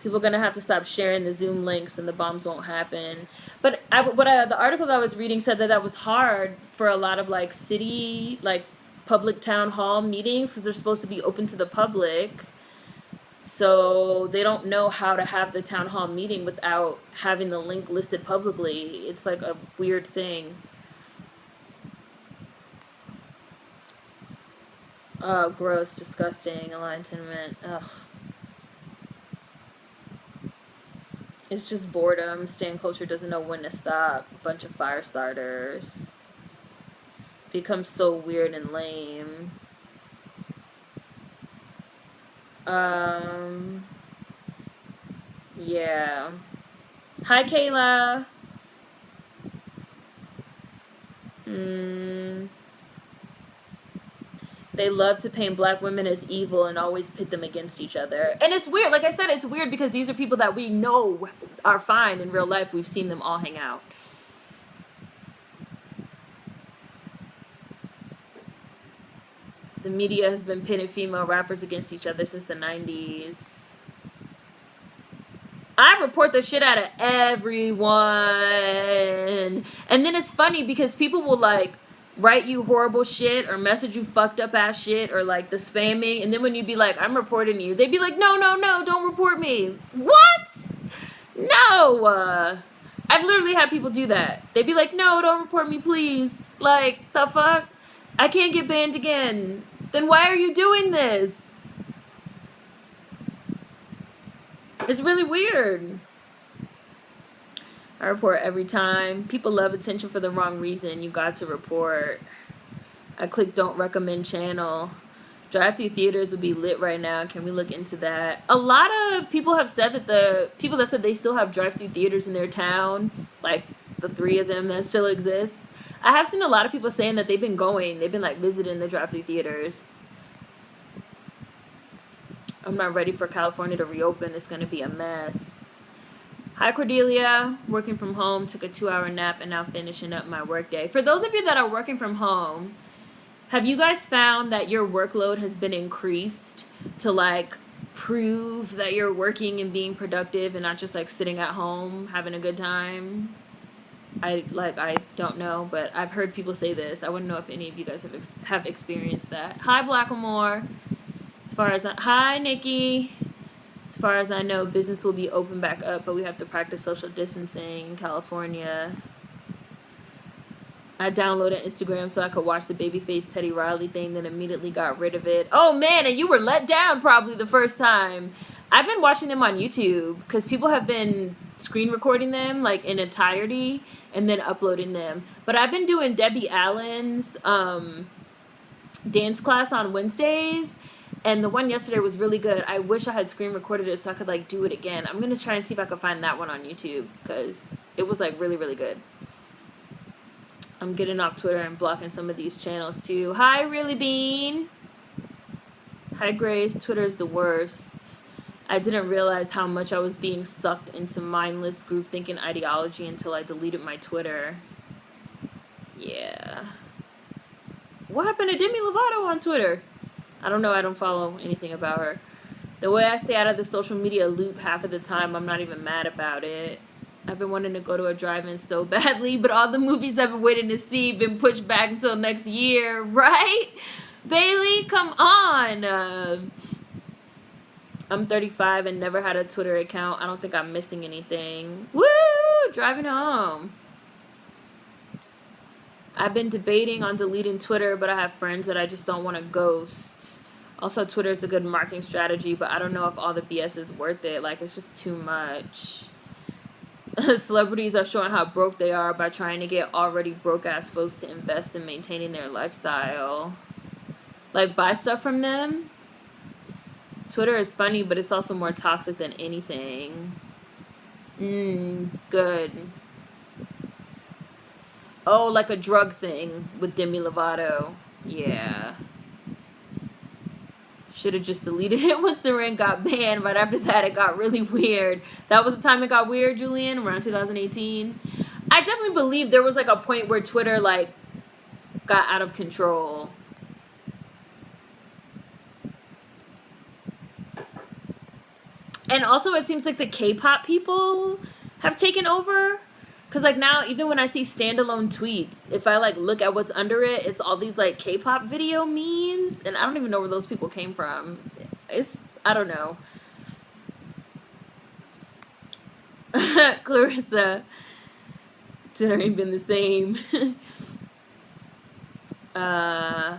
People are going to have to stop sharing the Zoom links and the bombs won't happen. But the article that I was reading said that was hard for a lot of like city, like public town hall meetings because they're supposed to be open to the public. So they don't know how to have the town hall meeting without having the link listed publicly. It's like a weird thing. Oh, gross, disgusting, alignment. Ugh. It's just boredom. Stan culture doesn't know when to stop. A bunch of fire starters. Becomes so weird and lame. Yeah. Hi, Kayla. They love to paint black women as evil and always pit them against each other. And it's weird. Like I said, it's weird because these are people that we know are fine in real life. We've seen them all hang out. The media has been pitting female rappers against each other since the 90s. I report the shit out of everyone. And then it's funny because people will like write you horrible shit or message you fucked up ass shit or like the spamming, and then when you be like, I'm reporting you, they'd be like, no, don't report me. What? No. I've literally had people do that. They'd be like, no, don't report me, please. Like, the fuck? I can't get banned again. Then why are you doing this? It's really weird. I report every time. People love attention for the wrong reason. You got to report. I click don't recommend channel. Drive-through theaters would be lit right now. Can we look into that? A lot of people have said that the people that said they still have drive-through theaters in their town, like the 3 of them that still exist. I have seen a lot of people saying that they've been going. They've been like visiting the drive-through theaters. I'm not ready for California to reopen. It's going to be a mess. Hi, Cordelia. Working from home. Took a 2-hour nap and now finishing up my workday. For those of you that are working from home, have you guys found that your workload has been increased to like prove that you're working and being productive and not just like sitting at home having a good time? I don't know, but I've heard people say this. I wouldn't know if any of you guys have experienced that. Hi, Blackamore. Hi, Nikki. As far as I know, business will be open back up, but we have to practice social distancing in California. I downloaded Instagram so I could watch the Babyface Teddy Riley thing, then immediately got rid of it. Oh, man, and you were let down probably the first time. I've been watching them on YouTube because people have been screen recording them like in entirety and then uploading them. But I've been doing Debbie Allen's dance class on Wednesdays, and the one yesterday was really good. I wish I had screen recorded it so I could like do it again. I'm gonna try and see if I can find that one on YouTube because it was like really, really good. I'm getting off Twitter and blocking some of these channels too. Hi, Really Bean. Hi, Grace. Twitter's the worst. I didn't realize how much I was being sucked into mindless group thinking ideology until I deleted my Twitter. Yeah. What happened to Demi Lovato on Twitter? I don't know. I don't follow anything about her. The way I stay out of the social media loop half of the time, I'm not even mad about it. I've been wanting to go to a drive-in so badly, but all the movies I've been waiting to see have been pushed back until next year, right? Bailey, come on. I'm 35 and never had a Twitter account. I don't think I'm missing anything. Woo! Driving home. I've been debating on deleting Twitter, but I have friends that I just don't want to ghost. Also, Twitter is a good marketing strategy, but I don't know if all the BS is worth it. Like, it's just too much. Celebrities are showing how broke they are by trying to get already broke-ass folks to invest in maintaining their lifestyle. Like, buy stuff from them. Twitter is funny, but it's also more toxic than anything. Good. Oh, like a drug thing with Demi Lovato. Yeah. Should have just deleted it when Seren got banned. Right after that, it got really weird. That was the time it got weird, Julian, around 2018. I definitely believe there was like a point where Twitter like got out of control. And also, it seems like the K-pop people have taken over. Because, like, now, even when I see standalone tweets, if I, like, look at what's under it, it's all these, like, K-pop video memes. And I don't even know where those people came from. I don't know. Clarissa. Twitter ain't been the same.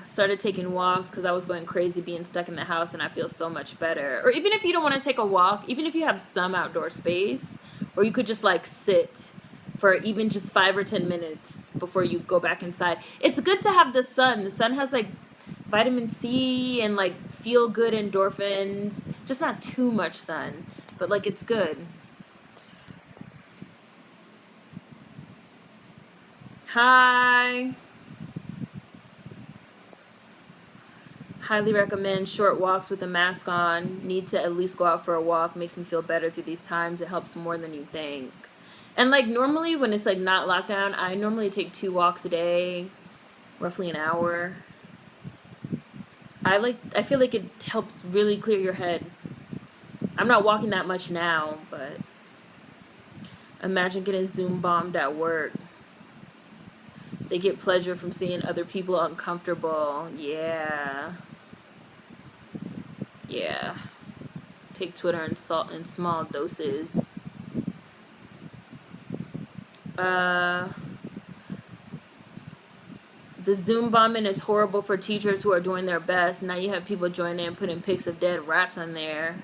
Started taking walks because I was going crazy being stuck in the house, and I feel so much better. Or even if you don't want to take a walk, even if you have some outdoor space, or you could just like sit for even just 5 or 10 minutes before you go back inside. It's good to have the sun. The sun has like vitamin C and like feel good endorphins. Just not too much sun, but like it's good. Hi. Highly recommend short walks with a mask on. Need to at least go out for a walk. Makes me feel better through these times. It helps more than you think. And like normally when it's like not lockdown, I normally take 2 walks a day, roughly an hour. I feel like it helps really clear your head. I'm not walking that much now, but imagine getting Zoom bombed at work. They get pleasure from seeing other people uncomfortable. Yeah. Yeah. Take Twitter in small doses. The Zoom bombing is horrible for teachers who are doing their best. Now you have people joining in putting pics of dead rats on there.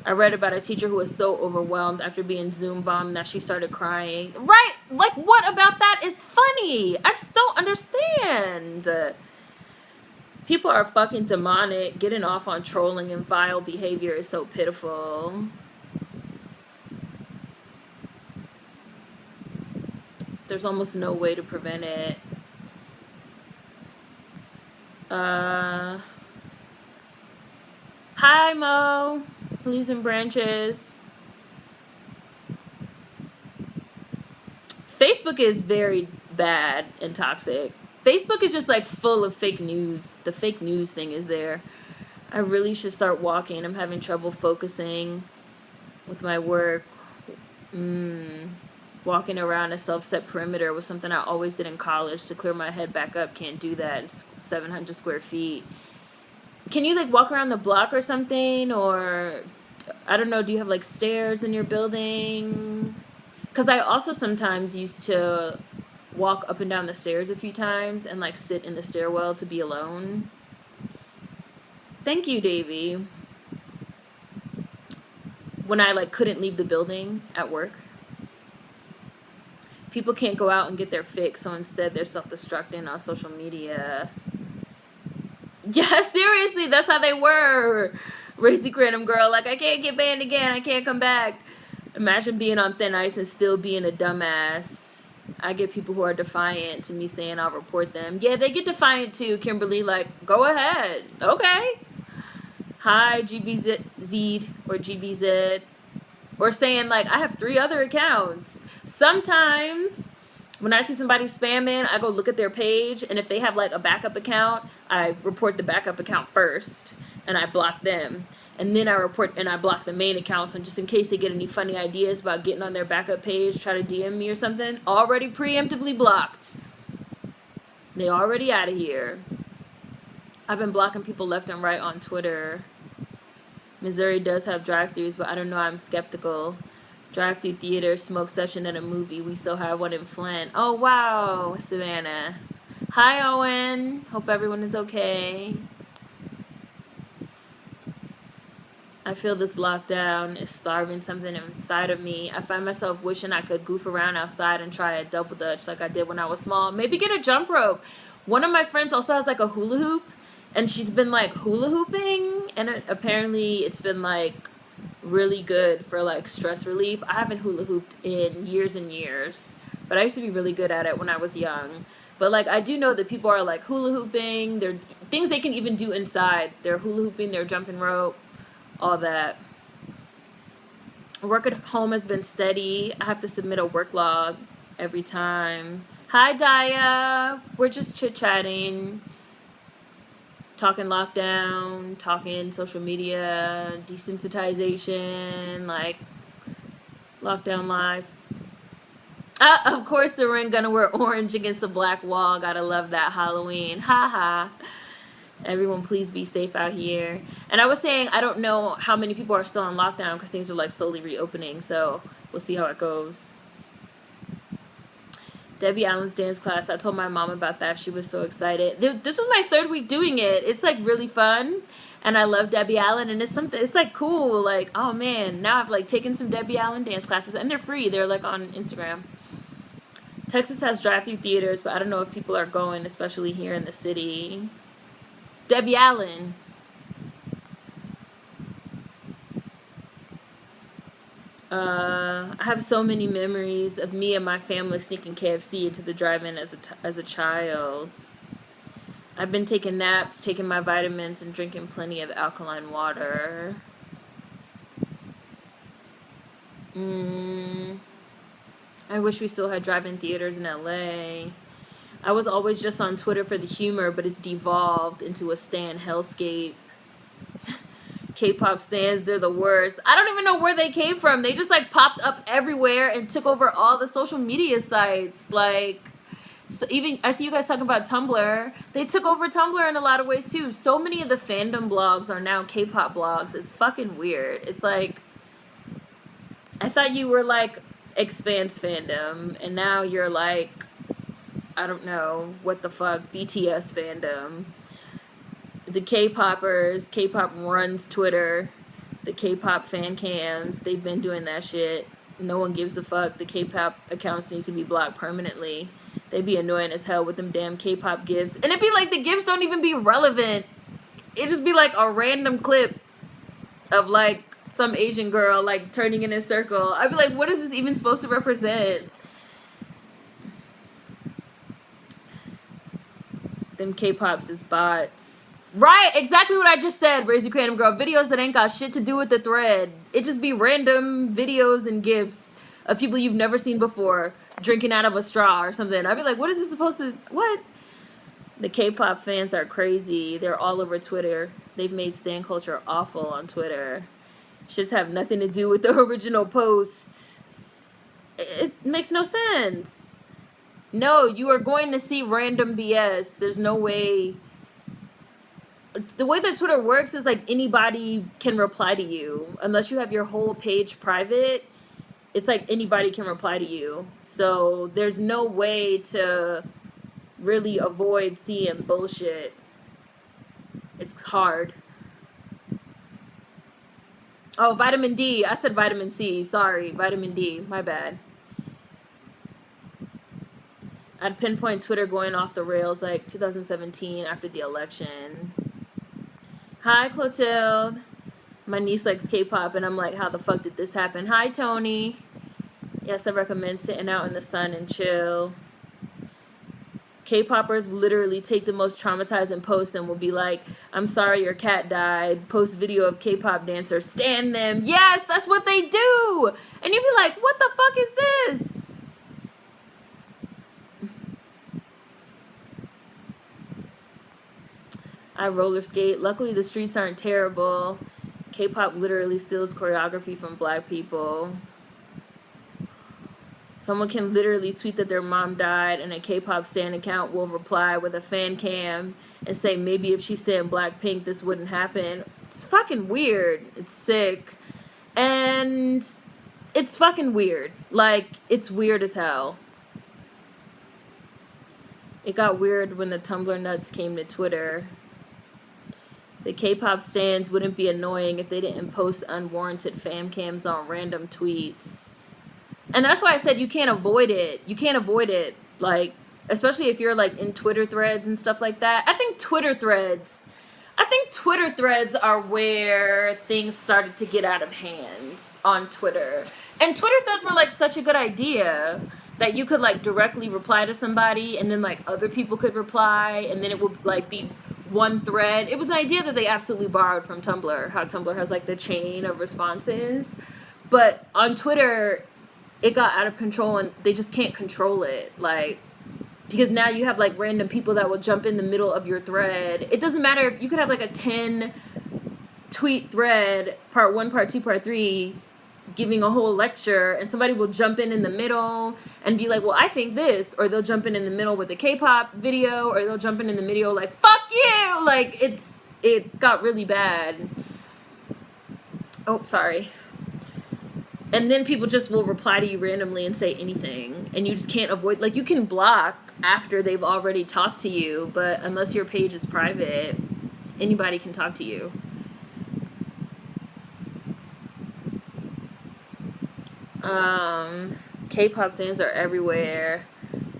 I read about a teacher who was so overwhelmed after being Zoom bombed that she started crying. Right? Like, what about that is funny? I just don't understand. People are fucking demonic. Getting off on trolling and vile behavior is so pitiful. There's almost no way to prevent it. Hi, Mo. Leaves and branches. Facebook is very bad and toxic. Facebook is just like full of fake news. The fake news thing is there. I really should start walking. I'm having trouble focusing with my work. Walking around a self-set perimeter was something I always did in college to clear my head back up. Can't do that. It's 700 square feet. Can you like walk around the block or something? Or I don't know, do you have like stairs in your building? Because I also sometimes used to walk up and down the stairs a few times and like sit in the stairwell to be alone. Thank you, Davey. When I like couldn't leave the building at work. People can't go out and get their fix, so instead they're self-destructing on social media. Yeah, seriously, that's how they were. Racy Random Girl, like, I can't get banned again. I can't come back. Imagine being on thin ice and still being a dumbass. I get people who are defiant to me saying I'll report them. Yeah, they get defiant too, Kimberly. Like, go ahead. Okay. Hi, GBZ or GBZ. Or saying, like, I have 3 other accounts. Sometimes when I see somebody spamming, I go look at their page, and if they have like a backup account, I report the backup account first, and I block them. And then I report and I block the main account, so just in case they get any funny ideas about getting on their backup page, try to DM me or something, already preemptively blocked. They already out of here. I've been blocking people left and right on Twitter. Missouri does have drive-thrus, but I don't know, I'm skeptical. Drive-through theater, smoke session at a movie. We still have one in Flint. Oh, wow, Savannah. Hi, Owen. Hope everyone is okay. I feel this lockdown is starving something inside of me. I find myself wishing I could goof around outside and try a double dutch like I did when I was small. Maybe get a jump rope. One of my friends also has like a hula hoop, and she's been like hula hooping, and apparently it's been like really good for like stress relief. I haven't hula hooped in years and years, but I used to be really good at it when I was young. But like I do know that people are like hula hooping. There are things they can even do inside. They're hula hooping, they're jumping rope, all that. Work at home has been steady. I have to submit a work log every time. Hi, Daya. We're just chit-chatting. Talking lockdown, talking social media, desensitization, like lockdown life. Of course, the ring gonna wear orange against the black wall. Gotta love that Halloween. Haha. Everyone, please be safe out here. And I was saying, I don't know how many people are still on lockdown because things are like slowly reopening. So we'll see how it goes. Debbie Allen's dance class. I told my mom about that. She was so excited. This was my 3rd week doing it. It's like really fun. And I love Debbie Allen. And it's like cool. Like, oh man, now I've like taken some Debbie Allen dance classes. And they're free. They're like on Instagram. Texas has drive-through theaters, but I don't know if people are going, especially here in the city. Debbie Allen. I have so many memories of me and my family sneaking KFC into the drive-in as a child. I've been taking naps, taking my vitamins, and drinking plenty of alkaline water. I wish we still had drive-in theaters in LA. I was always just on Twitter for the humor, but it's devolved into a stan hellscape. K-pop stans, they're the worst. I don't even know where they came from. They just like popped up everywhere and took over all the social media sites. Like, so even I see you guys talking about Tumblr. They took over Tumblr in a lot of ways too. So many of the fandom blogs are now K-pop blogs. It's fucking weird. It's like, I thought you were like Expanse fandom, and now you're like, I don't know what the fuck, BTS fandom. The K-popers, K-pop runs Twitter, the K-pop fan cams, they've been doing that shit. No one gives a fuck. The K-pop accounts need to be blocked permanently. They be annoying as hell with them damn K-pop gifs. And it'd be like the gifs don't even be relevant. It'd just be like a random clip of like some Asian girl like turning in a circle. I'd be like, what is this even supposed to represent? Them K-pops is bots. Right, exactly what I just said, Raise the Random Girl. Videos that ain't got shit to do with the thread. It just be random videos and gifs of people you've never seen before drinking out of a straw or something. I'd be like, what is this supposed to... What? The K-pop fans are crazy. They're all over Twitter. They've made stan culture awful on Twitter. Shits have nothing to do with the original posts. It makes no sense. No, you are going to see random BS. There's no way... The way that Twitter works is like anybody can reply to you. Unless you have your whole page private, it's like anybody can reply to you. So there's no way to really avoid seeing bullshit. It's hard. Oh, vitamin D. I said vitamin C. Sorry, vitamin D. My bad. I'd pinpoint Twitter going off the rails like 2017 after the election. Hi, Clotilde. My niece likes K-pop, and I'm like, how the fuck did this happen? Hi, Tony. Yes, I recommend sitting out in the sun and chill. K-poppers literally take the most traumatizing posts and will be like, I'm sorry your cat died. Post video of K-pop dancers. Stan them. Yes, that's what they do. And you'd be like, what the fuck is this? I roller skate. Luckily, the streets aren't terrible. K-pop literally steals choreography from black people. Someone can literally tweet that their mom died, and a K-pop stan account will reply with a fan cam and say, maybe if she stayed in Blackpink, this wouldn't happen. It's fucking weird. It's sick. And it's fucking weird. Like, it's weird as hell. It got weird when the Tumblr nuts came to Twitter. The K-pop stans wouldn't be annoying if they didn't post unwarranted fan cams on random tweets. And that's why I said you can't avoid it. You can't avoid it. Like, especially if you're like in Twitter threads and stuff like that. I think Twitter threads are where things started to get out of hand on Twitter. And Twitter threads were like such a good idea that you could like directly reply to somebody and then like other people could reply and then it would like be one thread. It was an idea that they absolutely borrowed from Tumblr, how Tumblr has like the chain of responses. But on Twitter, it got out of control and they just can't control it. Like, because now you have like random people that will jump in the middle of your thread. It doesn't matter. You could have like a 10 tweet thread, part 1, part 2, part 3, giving a whole lecture, and somebody will jump in the middle and be like, well, I think this, or they'll jump in the middle with a K-pop video, or they'll jump in the video like, fuck you. Like, it got really bad. Oh, sorry. And then people just will reply to you randomly and say anything. And you just can't avoid... Like, you can block after they've already talked to you. But unless your page is private, anybody can talk to you. K-pop stans are everywhere.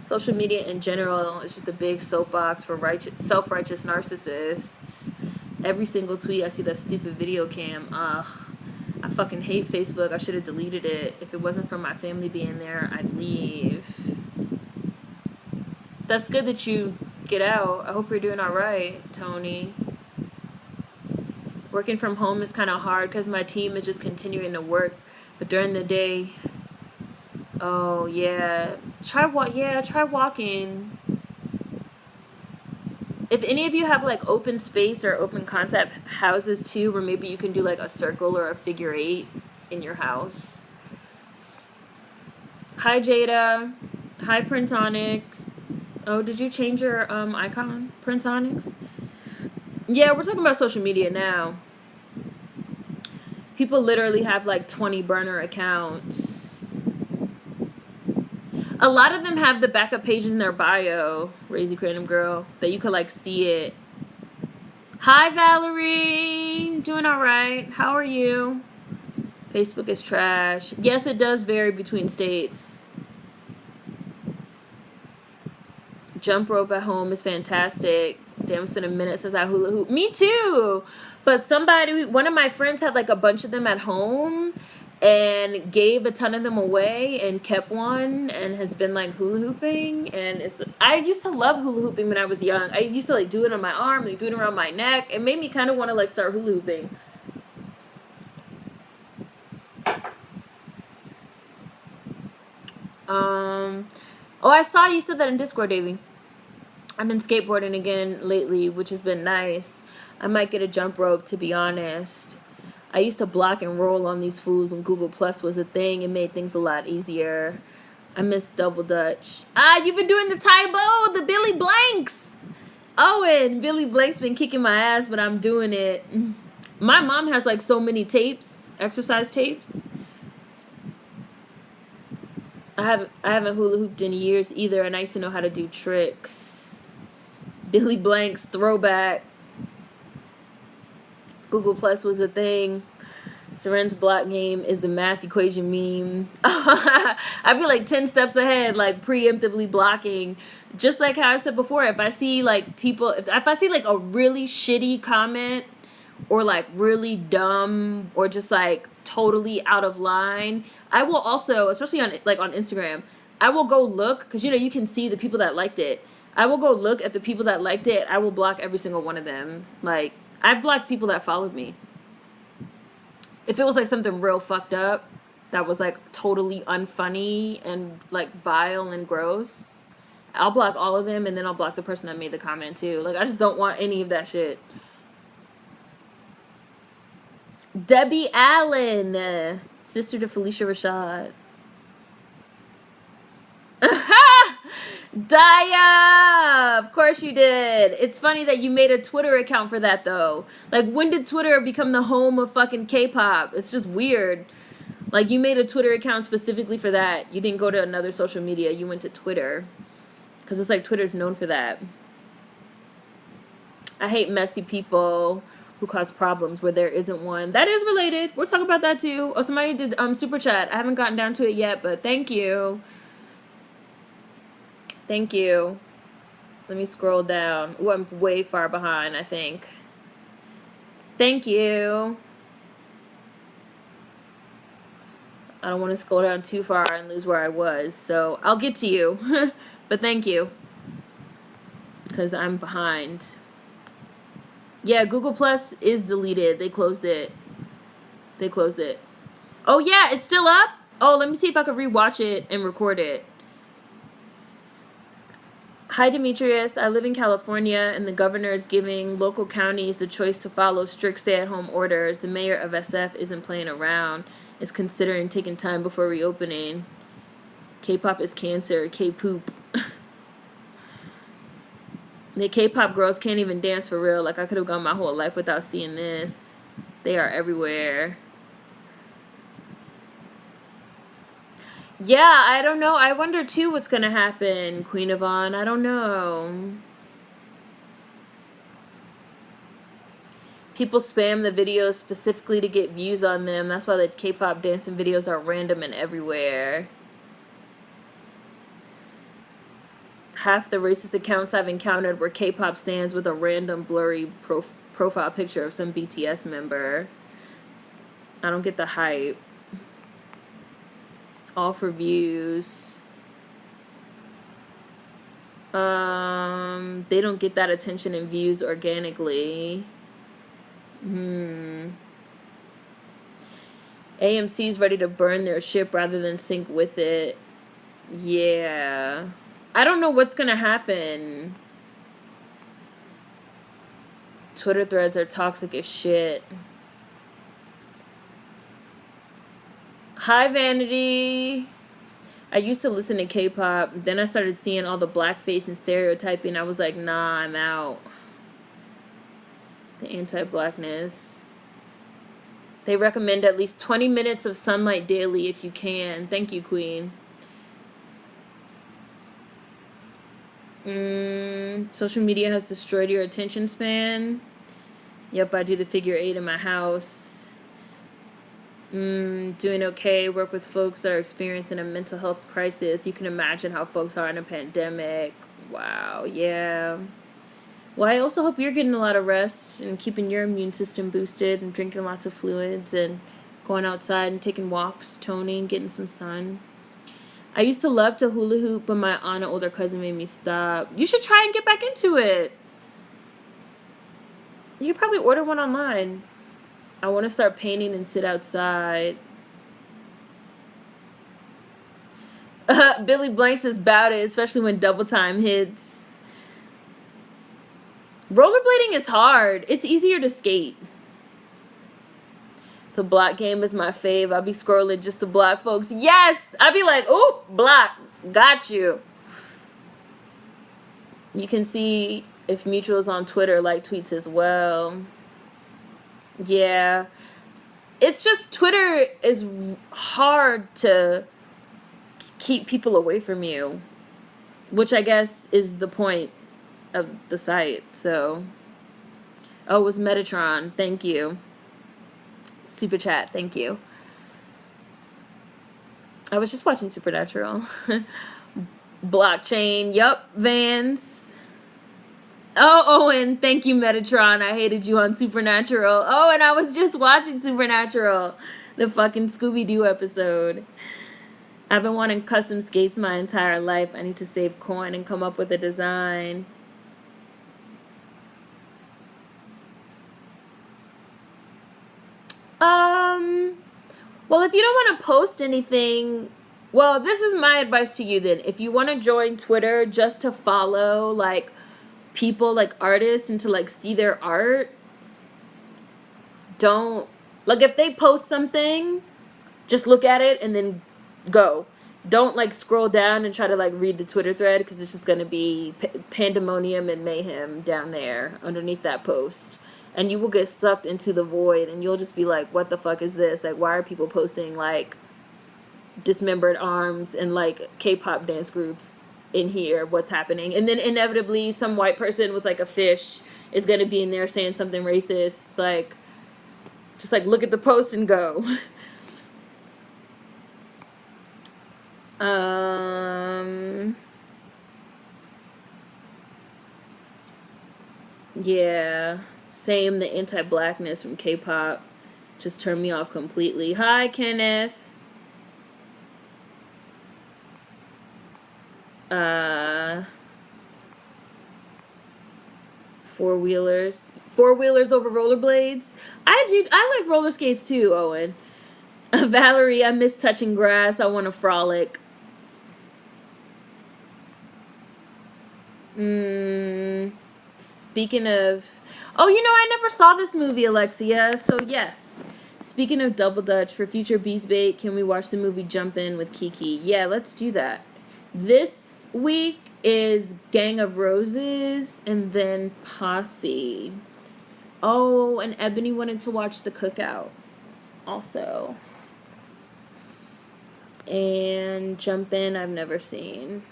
Social media in general is just a big soapbox for self-righteous narcissists. Every single tweet I see that stupid video cam. Ugh. I fucking hate Facebook. I should have deleted it. If it wasn't for my family being there, I'd leave. That's good that you get out. I hope you're doing all right, Tony. Working from home is kind of hard because my team is just continuing to work. But during the day, oh, yeah. Try walking. If any of you have like open space or open concept houses too, where maybe you can do like a circle or a figure 8 in your house. Hi Jada. Hi Printonics. Oh, did you change your icon, Printonics? Yeah, we're talking about social media now. People literally have like 20 burner accounts. A lot of them have the backup pages in their bio, Razy Random Girl, that you could like see it. Hi Valerie, doing all right. How are you? Facebook is trash. Yes, it does vary between states. Jump rope at home is fantastic. Dance in a minute says I hula hoop. Me too. But one of my friends had like a bunch of them at home and gave a ton of them away and kept one and has been like hula hooping. And I used to love hula hooping when I was young. I used to like do it on my arm, like do it around my neck. It made me kind of want to like start hula hooping. Oh, I saw you said that in Discord, Davey. I've been skateboarding again lately, which has been nice. I might get a jump rope, to be honest. I used to block and roll on these fools when Google Plus was a thing. It made things a lot easier. I miss Double Dutch. Ah, you've been doing the Taibo, the Billy Blanks. Owen, Billy Blank's been kicking my ass, but I'm doing it. My mom has like so many tapes, exercise tapes. I haven't hula hooped in years either, and I used to know how to do tricks. Billy Blank's throwback. Google Plus was a thing. Seren's block game is the math equation meme. I'd be like 10 steps ahead, like preemptively blocking. Just like how I said before, if I see like people, if I see like a really shitty comment or like really dumb or just like totally out of line, I will also, especially on like on Instagram, I will go look, because you know you can see the people that liked it. I will go look at the people that liked it. I will block every single one of them. Like, I've blocked people that followed me. If it was like something real fucked up that was like totally unfunny and like vile and gross, I'll block all of them, and then I'll block the person that made the comment too. Like, I just don't want any of that shit. Debbie Allen, sister to Felicia Rashad. Daya! Of course you did. It's funny that you made a Twitter account for that, though. Like, when did Twitter become the home of fucking K-pop? It's just weird. Like, you made a Twitter account specifically for that. You didn't go to another social media. You went to Twitter. Because it's like Twitter's known for that. I hate messy people who cause problems where there isn't one. That is related. We'll talk about that, too. Oh, somebody did super chat. I haven't gotten down to it yet, but thank you. Thank you. Let me scroll down. Ooh, I'm way far behind, I think. Thank you. I don't want to scroll down too far and lose where I was, so I'll get to you. But thank you. Because I'm behind. Yeah, Google Plus is deleted. They closed it. They closed it. Oh, yeah, it's still up? Oh, let me see if I can rewatch it and record it. Hi, Demetrius. I live in California, and the governor is giving local counties the choice to follow strict stay-at-home orders. The mayor of SF isn't playing around. Is considering taking time before reopening. K-pop is cancer. K-poop. The K-pop girls can't even dance for real. Like, I could have gone my whole life without seeing this. They are everywhere. Yeah, I don't know. I wonder, too, what's going to happen, Queen Yvonne. I don't know. People spam the videos specifically to get views on them. That's why the K-pop dancing videos are random and everywhere. Half the racist accounts I've encountered were K-pop stans with a random blurry profile picture of some BTS member. I don't get the hype. All for views. They don't get that attention and views organically. AMC's ready to burn their ship rather than sink with it. Yeah. I don't know what's gonna happen. Twitter threads are toxic as shit. Hi, Vanity. I used to listen to K-pop. Then I started seeing all the blackface and stereotyping. I was like, nah, I'm out. The anti-blackness. They recommend at least 20 minutes of sunlight daily if you can. Thank you, Queen. Social media has destroyed your attention span. Yep, I do the figure 8 in my house. Doing okay. Work with folks that are experiencing a mental health crisis. You can imagine how folks are in a pandemic. Wow, yeah. Well, I also hope you're getting a lot of rest and keeping your immune system boosted and drinking lots of fluids and going outside and taking walks, toning, getting some sun. I used to love to hula hoop, but my aunt and older cousin made me stop. You should try and get back into it. You could probably order one online. I want to start painting and sit outside. Billy Blanks is about it, especially when double time hits. Rollerblading is hard. It's easier to skate. The block game is my fave. I'll be scrolling just to block folks. Yes! I'll be like, ooh, block. Got you. You can see if mutuals on Twitter like tweets as well. Yeah. It's just Twitter is hard to keep people away from you, which I guess is the point of the site. So, oh, it was Metatron. Thank you. Super chat. Thank you. I was just watching Supernatural. Blockchain. Yup. Vans. Oh, Owen, thank you, Metatron. I hated you on Supernatural. Oh, and I was just watching Supernatural, the fucking Scooby-Doo episode. I've been wanting custom skates my entire life. I need to save coin and come up with a design. Well, if you don't want to post anything, well, this is my advice to you then. If you want to join Twitter just to follow, like, people, like, artists, and to, like, see their art, don't, like, if they post something, just look at it and then go. Don't, like, scroll down and try to, like, read the Twitter thread, because it's just going to be pandemonium and mayhem down there underneath that post. And you will get sucked into the void, and you'll just be like, what the fuck is this? Like, why are people posting, like, dismembered arms and, like, K-pop dance groups in here? What's happening? And then inevitably some white person with, like, a fish is going to be in there saying something racist. Like, just, like, look at the post and go. Yeah. Same, the anti-blackness from K-pop just turned me off completely. Hi, Kenneth. Four-wheelers. Four-wheelers over rollerblades. I like roller skates too, Owen. Valerie, I miss touching grass. I want to frolic. Speaking of... Oh, you know, I never saw this movie, Alexia. So, yes. Speaking of Double Dutch, for future Beast Bait, can we watch the movie Jump In with Kiki? Yeah, let's do that. This week is Gang of Roses and then Posse. Oh, and Ebony wanted to watch The Cookout also. And Jump In, I've never seen.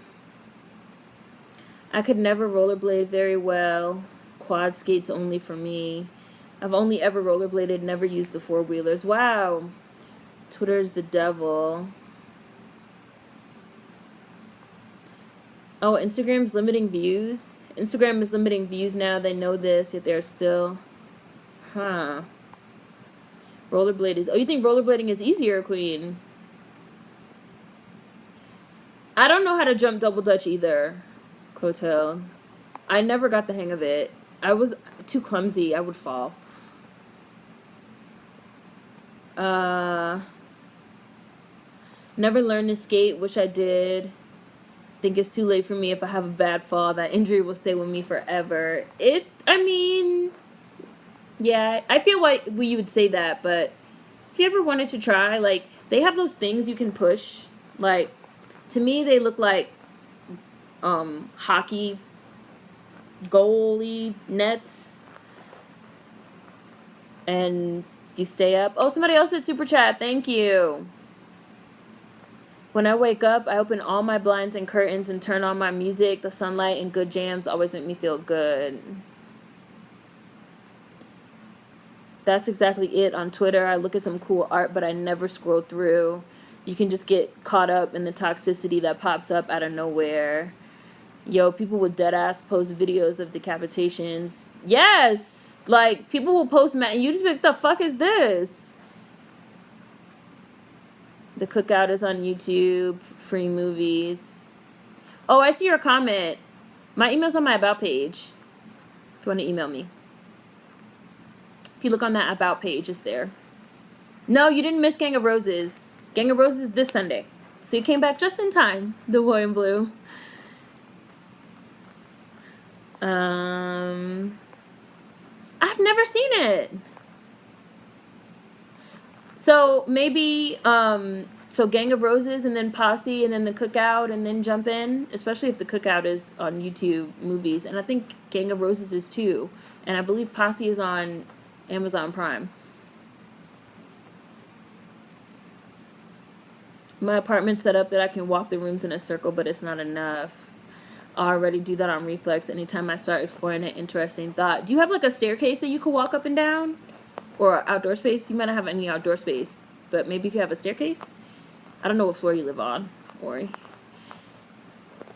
I could never rollerblade very well. Quad skates only for me. I've only ever rollerbladed, never used the four-wheelers. Wow. Twitter's the devil. Oh, Instagram's limiting views? Instagram is limiting views now. They know this, yet they're still... Huh. Rollerblade is... Oh, you think rollerblading is easier, Queen? I don't know how to jump double dutch either, Clotel. I never got the hang of it. I was too clumsy. I would fall. Never learned to skate. Wish I did. Think it's too late for me. If I have a bad fall, that injury will stay with me forever. I mean, yeah, I feel like you would say that, but if you ever wanted to try, like, they have those things you can push. Like, to me, they look like hockey goalie nets, and you stay up. Oh, somebody else said super chat. Thank you. When I wake up, I open all my blinds and curtains and turn on my music. The sunlight and good jams always make me feel good. That's exactly it on Twitter. I look at some cool art, but I never scroll through. You can just get caught up in the toxicity that pops up out of nowhere. Yo, people will deadass post videos of decapitations. Yes! Like, people will post, and you just be like, the fuck is this? The Cookout is on YouTube. Free movies. Oh, I see your comment. My email's on my About page. If you want to email me. If you look on that About page, it's there. No, you didn't miss Gang of Roses. Gang of Roses this Sunday. So you came back just in time. The boy in blue. I've never seen it. So maybe, so Gang of Roses and then Posse and then The Cookout and then Jump In, especially if The Cookout is on YouTube movies. And I think Gang of Roses is too. And I believe Posse is on Amazon Prime. My apartment's set up that I can walk the rooms in a circle, but it's not enough. I already do that on reflex anytime I start exploring an interesting thought. Do you have like a staircase that you could walk up and down? Or outdoor space? You might not have any outdoor space, but maybe if you have a staircase? I don't know what floor you live on, Ori.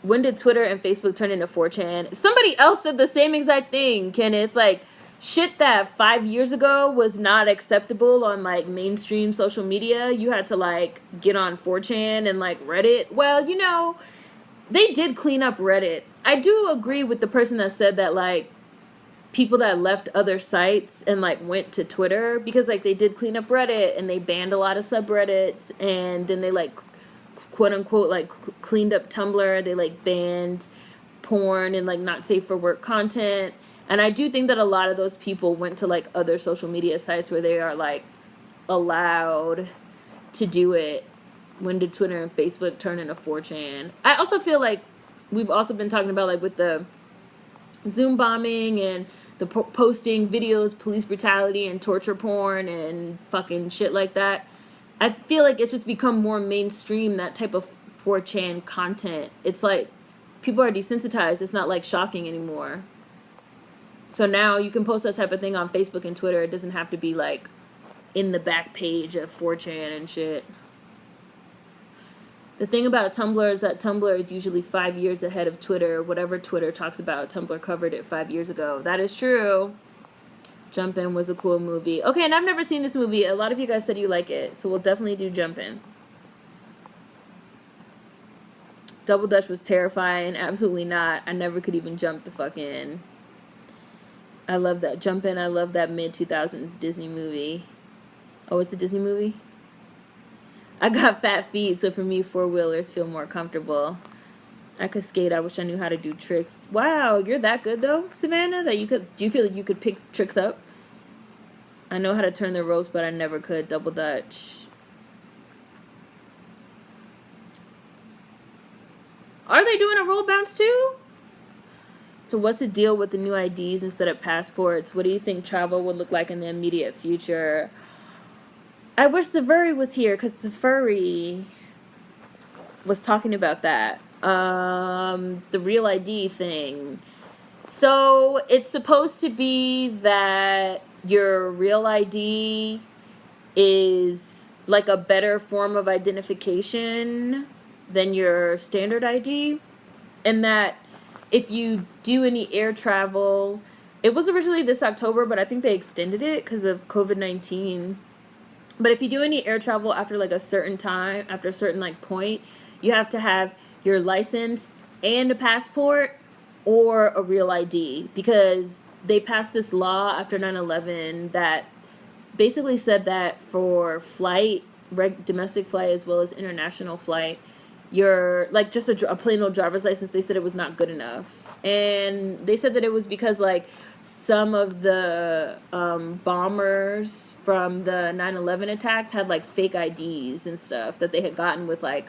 When did Twitter and Facebook turn into 4chan? Somebody else said the same exact thing, Kenneth. Like, shit that 5 years ago was not acceptable on, like, mainstream social media. You had to, like, get on 4chan and, like, Reddit. Well, you know, they did clean up Reddit. I do agree with the person that said that, like, people that left other sites and, like, went to Twitter, because, like, they did clean up Reddit and they banned a lot of subreddits, and then they, like, quote unquote, like, cleaned up Tumblr. They, like, banned porn and, like, not safe for work content. And I do think that a lot of those people went to, like, other social media sites where they are, like, allowed to do it. When did Twitter and Facebook turn into 4chan? I also feel like we've also been talking about, like, with the Zoom bombing and the posting videos, police brutality and torture porn and fucking shit like that. I feel like it's just become more mainstream, that type of 4chan content. It's like people are desensitized. It's not, like, shocking anymore. So now you can post that type of thing on Facebook and Twitter. It doesn't have to be, like, in the back page of 4chan and shit. The thing about Tumblr is that Tumblr is usually 5 years ahead of Twitter. Whatever Twitter talks about, Tumblr covered it 5 years ago. That is true. Jumpin' was a cool movie. Okay, and I've never seen this movie. A lot of you guys said you like it, so we'll definitely do Jumpin'. Double Dutch was terrifying. Absolutely not. I never could even jump the fuck in. I love that. Jumpin', I love that mid-2000s Disney movie. Oh, it's a Disney movie? I got fat feet, so for me, four-wheelers feel more comfortable. I could skate. I wish I knew how to do tricks. Wow, you're that good, though, Savannah, that you could... Do you feel like you could pick tricks up? I know how to turn the ropes, but I never could. Double Dutch. Are they doing a roll bounce, too? So what's the deal with the new IDs instead of passports? What do you think travel would look like in the immediate future? I wish the furry was here, because the furry was talking about that. The real ID thing. So it's supposed to be that your real ID is like a better form of identification than your standard ID, and that if you do any air travel, it was originally this October, but I think they extended it because of COVID-19. But if you do any air travel after, like, a certain time, after a certain, like, point, you have to have your license and a passport or a real ID, because they passed this law after 9/11 that basically said that for flight, domestic flight as well as international flight, your, like, just a plain old driver's license, they said it was not good enough. And they said that it was because, like, some of the bombers from the 9/11 attacks had, like, fake IDs and stuff that they had gotten with, like,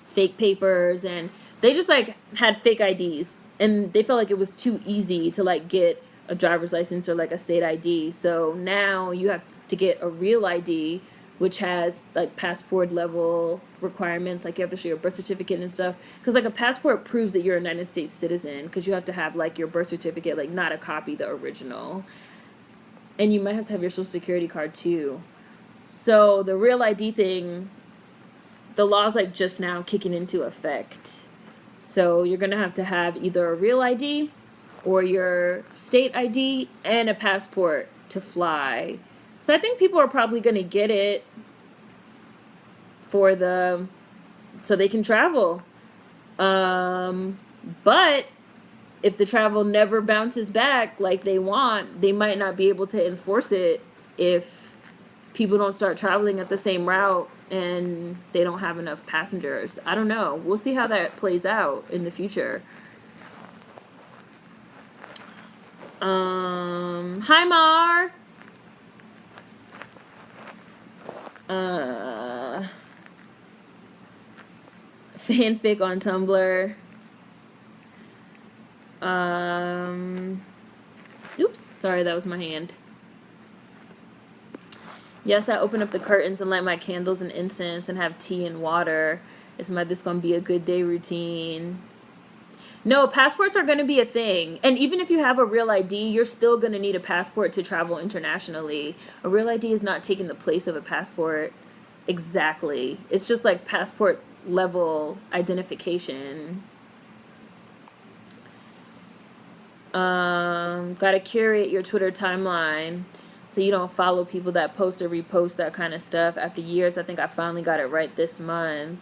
fake papers, and they just, like, had fake IDs, and they felt like it was too easy to, like, get a driver's license or, like, a state ID. So now you have to get a real ID, which has, like, passport level requirements, like you have to show your birth certificate and stuff, because, like, a passport proves that you're a United States citizen, because you have to have, like, your birth certificate, like, not a copy, the original, and you might have to have your social security card too. So the real ID thing, the law's, like, just now kicking into effect. So you're gonna have to have either a real ID or your state ID and a passport to fly. So I think people are probably going to get it for so they can travel. But if the travel never bounces back like they want, they might not be able to enforce it if people don't start traveling at the same route and they don't have enough passengers. I don't know. We'll see how that plays out in the future. Hi, Mar. Fanfic on Tumblr. Oops, sorry, that was my hand. Yes, I open up the curtains and light my candles and incense and have tea and water. Is this gonna be a good day routine? No, passports are going to be a thing. And even if you have a real ID, you're still going to need a passport to travel internationally. A real ID is not taking the place of a passport. Exactly. It's just like passport level identification. Gotta curate your Twitter timeline so you don't follow people that post or repost that kind of stuff. After years, I think I finally got it right this month.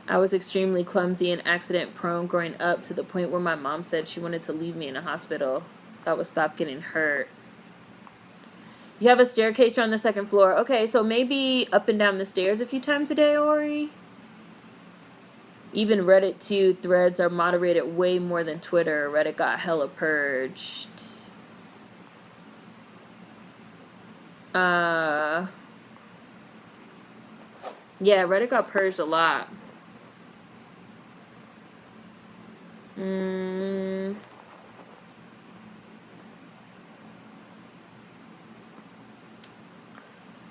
I was extremely clumsy and accident prone growing up to the point where my mom said she wanted to leave me in a hospital so I would stop getting hurt. You have a staircase on the second floor. Okay, so maybe up and down the stairs a few times a day, Ori? Even Reddit 2 threads are moderated way more than Twitter. Reddit got hella purged. Yeah, Reddit got purged a lot.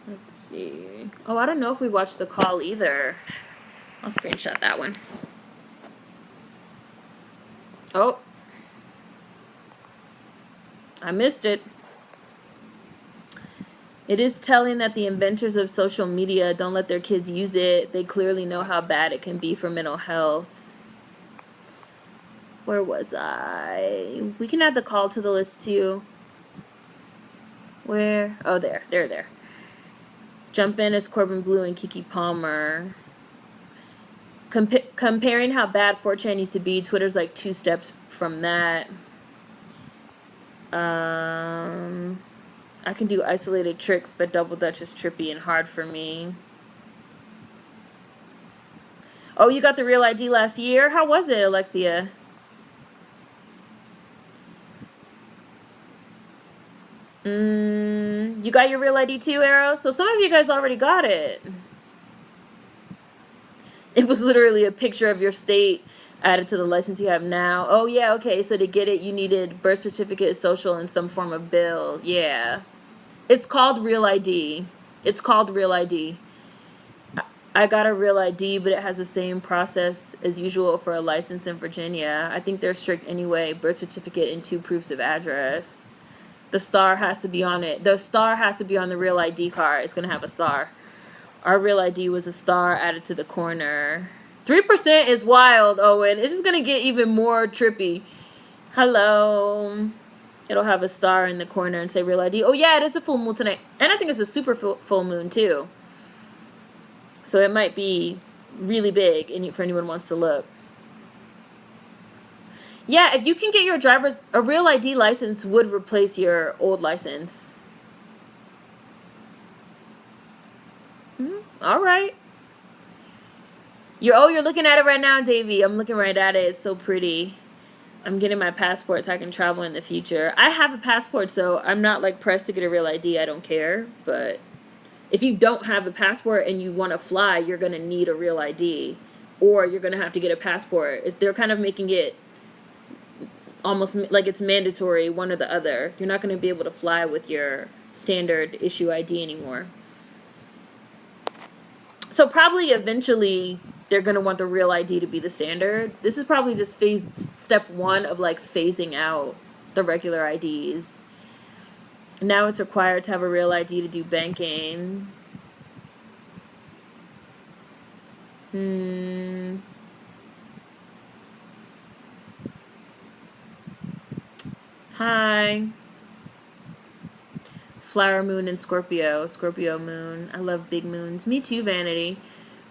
Let's see. Oh, I don't know if we watched the call either. I'll screenshot that one. Oh. I missed it. It is telling that the inventors of social media don't let their kids use it. They clearly know how bad it can be for mental health. Where was I? We can add the call to the list too. Where? Oh, there. There. Jump in as Corbin Blue and Kiki Palmer. Comparing how bad 4chan used to be, Twitter's like 2 steps from that. I can do isolated tricks, but Double Dutch is trippy and hard for me. Oh, you got the Real ID last year? How was it, Alexia? You got your Real ID too, Arrow? So some of you guys already got it. It was literally a picture of your state added to the license you have now. Oh, yeah, okay. So to get it, you needed birth certificate, social, and some form of bill. Yeah. It's called Real ID. It's called Real ID. I got a Real ID, but it has the same process as usual for a license in Virginia. I think they're strict anyway. Birth certificate and 2 proofs of address. The star has to be on it. The star has to be on the Real ID card. It's going to have a star. Our Real ID was a star added to the corner. 3% is wild, Owen. It's just going to get even more trippy. Hello. It'll have a star in the corner and say Real ID. Oh, yeah, it is a full moon tonight. And I think it's a super full moon, too. So it might be really big for anyone who wants to look. Yeah, if you can get your a Real ID license would replace your old license. All right. You're looking at it right now, Davey. I'm looking right at it. It's so pretty. I'm getting my passport so I can travel in the future. I have a passport, so I'm not like pressed to get a Real ID. I don't care. But if you don't have a passport and you want to fly, you're going to need a Real ID. Or you're going to have to get a passport. They're kind of making it almost like it's mandatory, one or the other. You're not going to be able to fly with your standard issue ID anymore. So probably eventually they're going to want the Real ID to be the standard. This is probably just step 1 of like phasing out the regular IDs. Now it's required to have a Real ID to do banking. Hi. Flower moon and Scorpio moon. I love big moons. Me too, Vanity.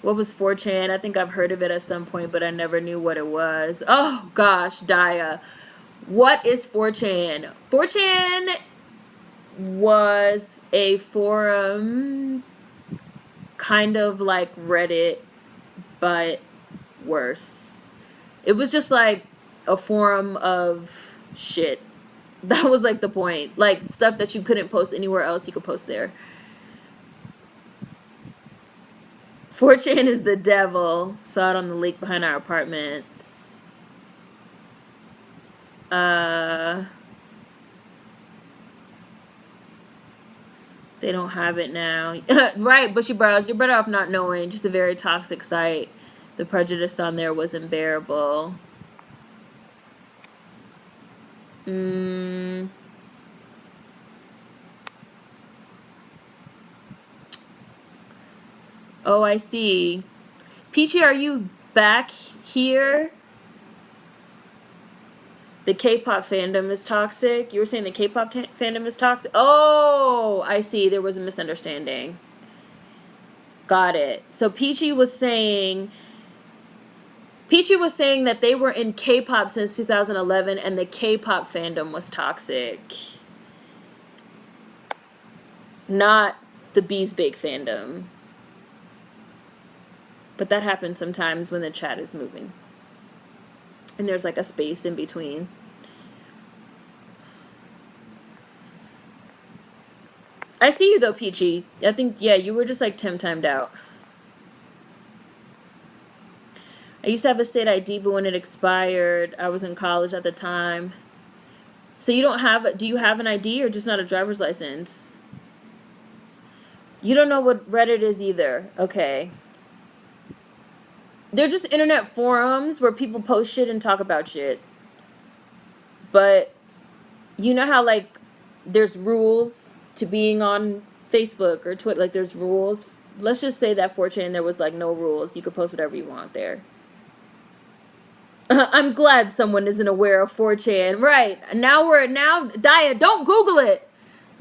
What was 4chan? I think I've heard of it at some point, but I never knew what it was. Oh gosh, Daya. What is 4chan? 4chan was a forum kind of like Reddit, but worse. It was just like a forum of shit. That was like the point. Like stuff that you couldn't post anywhere else, you could post there. 4chan is the devil. Saw it on the lake behind our apartments. They don't have it now. Right, Bushy Brows, you're better off not knowing. Just a very toxic site. The prejudice on there was unbearable. Oh, I see. Peachy, are you back here? The K-pop fandom is toxic. You were saying the K-pop fandom is toxic? Oh, I see. There was a misunderstanding. Got it. So Peachy was saying that they were in K-pop since 2011 and the K-pop fandom was toxic. Not the Bees Bake fandom. But that happens sometimes when the chat is moving. And there's like a space in between. I see you though, Peachy. I think, yeah, you were just like timed out. I used to have a state ID, but when it expired, I was in college at the time. So you don't have, do you have an ID or just not a driver's license? You don't know what Reddit is either. Okay. They're just internet forums where people post shit and talk about shit. But you know how like there's rules to being on Facebook or Twitter, like there's rules. Let's just say that 4chan there was like no rules. You could post whatever you want there. I'm glad someone isn't aware of 4chan. Right. Now Daya, don't Google it.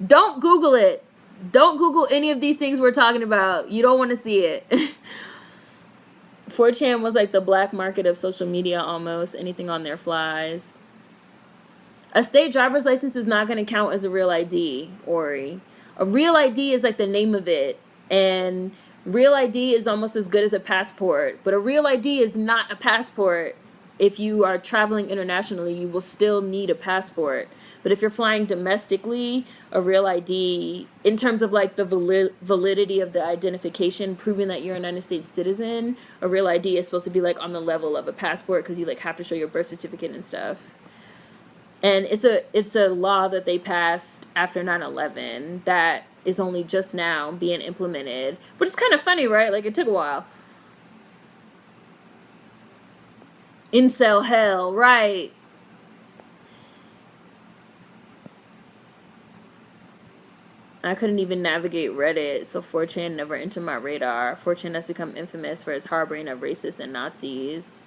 Don't Google it. Don't Google any of these things we're talking about. You don't want to see it. 4chan was like the black market of social media almost. Anything on there flies. A state driver's license is not going to count as a real ID, Ori. A real ID is like the name of it. And real ID is almost as good as a passport. But a real ID is not a passport. If you are traveling internationally, you will still need a passport. But if you're flying domestically, a real ID, in terms of like the validity of the identification, proving that you're a United States citizen, a real ID is supposed to be like on the level of a passport because you like have to show your birth certificate and stuff. And it's a law that they passed after 9/11 that is only just now being implemented. But it's kind of funny, right? Like it took a while. Incel hell, right. I couldn't even navigate Reddit, so 4chan never entered my radar. 4chan has become infamous for its harboring of racists and Nazis.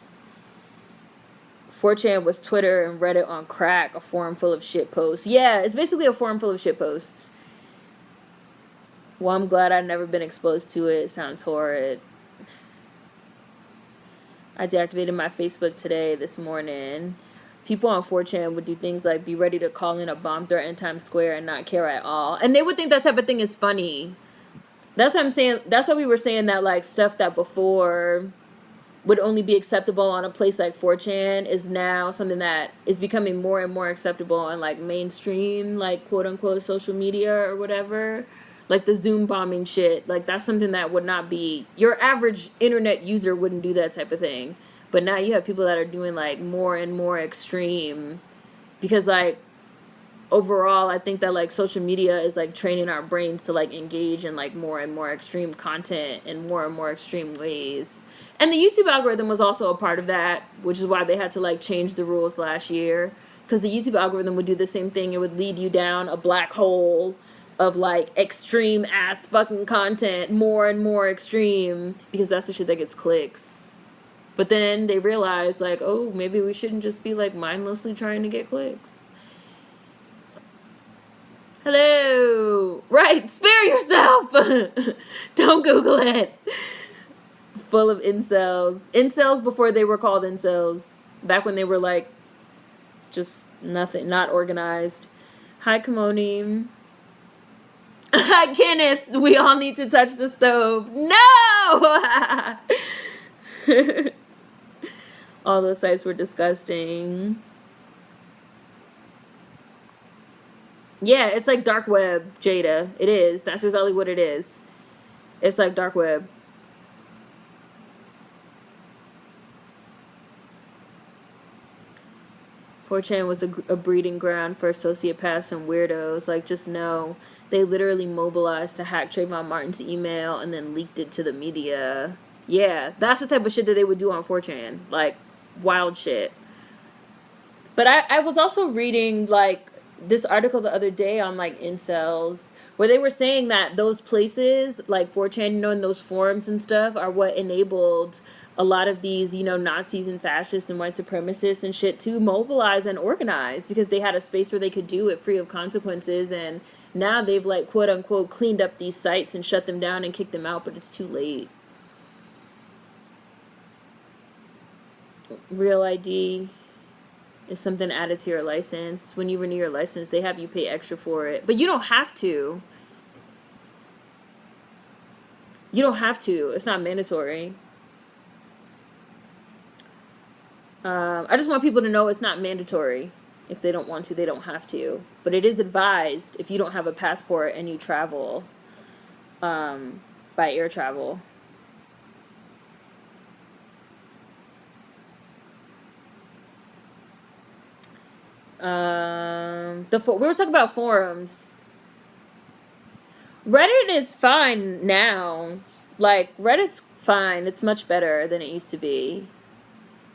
4chan was Twitter and Reddit on crack, a forum full of shit posts. Yeah, it's basically a forum full of shit posts. Well, I'm glad I've never been exposed to it. It sounds horrid. I deactivated my Facebook this morning. People on 4chan would do things like be ready to call in a bomb threat in Times Square and not care at all. And they would think that type of thing is funny. That's what I'm saying. That's why we were saying that like stuff that before would only be acceptable on a place like 4chan is now something that is becoming more and more acceptable on like mainstream, like quote unquote social media or whatever. Like the Zoom bombing shit. Like that's something that would not be, your average internet user wouldn't do that type of thing. But now you have people that are doing like more and more extreme, because like overall I think that like social media is like training our brains to like engage in like more and more extreme content in more and more extreme ways. And the YouTube algorithm was also a part of that, which is why they had to like change the rules last year, because the YouTube algorithm would do the same thing. It would lead you down a black hole of like extreme ass fucking content, more and more extreme, because that's the shit that gets clicks. But then they realized like, oh, maybe we shouldn't just be like mindlessly trying to get clicks. Hello. Right, spare yourself. Don't Google it. Full of incels. Incels before they were called incels. Back when they were like just nothing, not organized. Hi, Kimoni. Kenneth, we all need to touch the stove. No! All those sites were disgusting. Yeah, it's like dark web, Jada. It is. That's exactly what it is. It's like dark web. "4chan was a breeding ground for sociopaths and weirdos. Like, just know, they literally mobilized to hack Trayvon Martin's email and then leaked it to the media." Yeah, that's the type of shit that they would do on 4chan. Like, wild shit. But I was also reading, like, this article the other day on, like, incels, where they were saying that those places like 4chan, you know, and those forums and stuff are what enabled a lot of these, you know, Nazis and fascists and white supremacists and shit to mobilize and organize, because they had a space where they could do it free of consequences. And now they've like quote unquote cleaned up these sites and shut them down and kicked them out, but it's too late. Real ID is something added to your license. When you renew your license, they have you pay extra for it, but you don't have to. You don't have to. It's not mandatory. I just want people to know it's not mandatory. If they don't want to, they don't have to. But it is advised if you don't have a passport and you travel by air travel. We were talking about forums. Reddit is fine now. Like, Reddit's fine. It's much better than it used to be.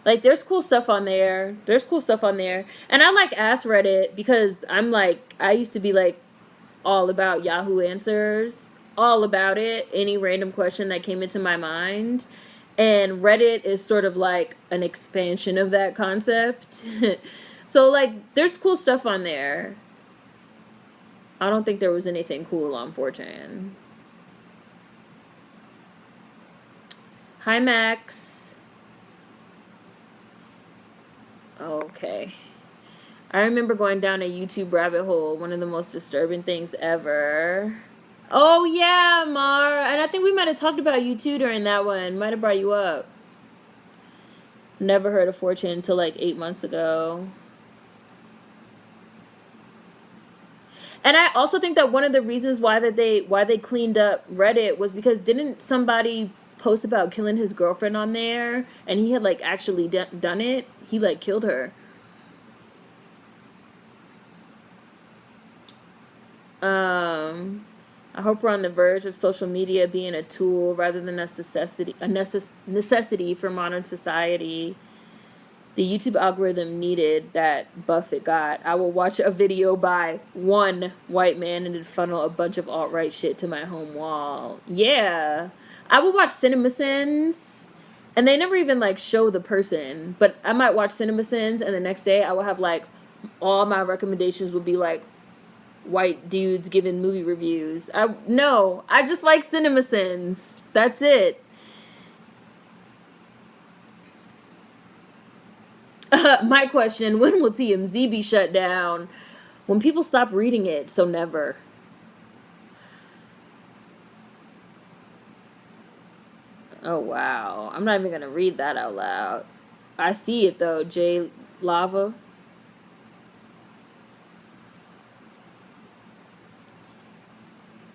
Like, there's cool stuff on there. And I like Ask Reddit because I'm like, I used to be like all about Yahoo Answers. All about it. Any random question that came into my mind. And Reddit is sort of like an expansion of that concept. So, like, there's cool stuff on there. I don't think there was anything cool on 4chan. Hi, Max. Okay. I remember going down a YouTube rabbit hole, one of the most disturbing things ever. Oh, yeah, Mar. And I think we might have talked about you, too, during that one. Might have brought you up. Never heard of 4chan until, like, 8 months ago. And I also think that one of the reasons why they cleaned up Reddit was because didn't somebody post about killing his girlfriend on there, and he had like actually done it? He like killed her. I hope we're on the verge of social media being a tool rather than a necessity for modern society. The YouTube algorithm needed that buff it got. I will watch a video by one white man and it'd funnel a bunch of alt-right shit to my home wall. Yeah. I will watch CinemaSins, and they never even like show the person, but I might watch CinemaSins and the next day I will have like all my recommendations would be like white dudes giving movie reviews. I just like CinemaSins. That's it. My question, when will TMZ be shut down? When people stop reading it, so never. Oh, wow. I'm not even going to read that out loud. I see it, though, J Lava.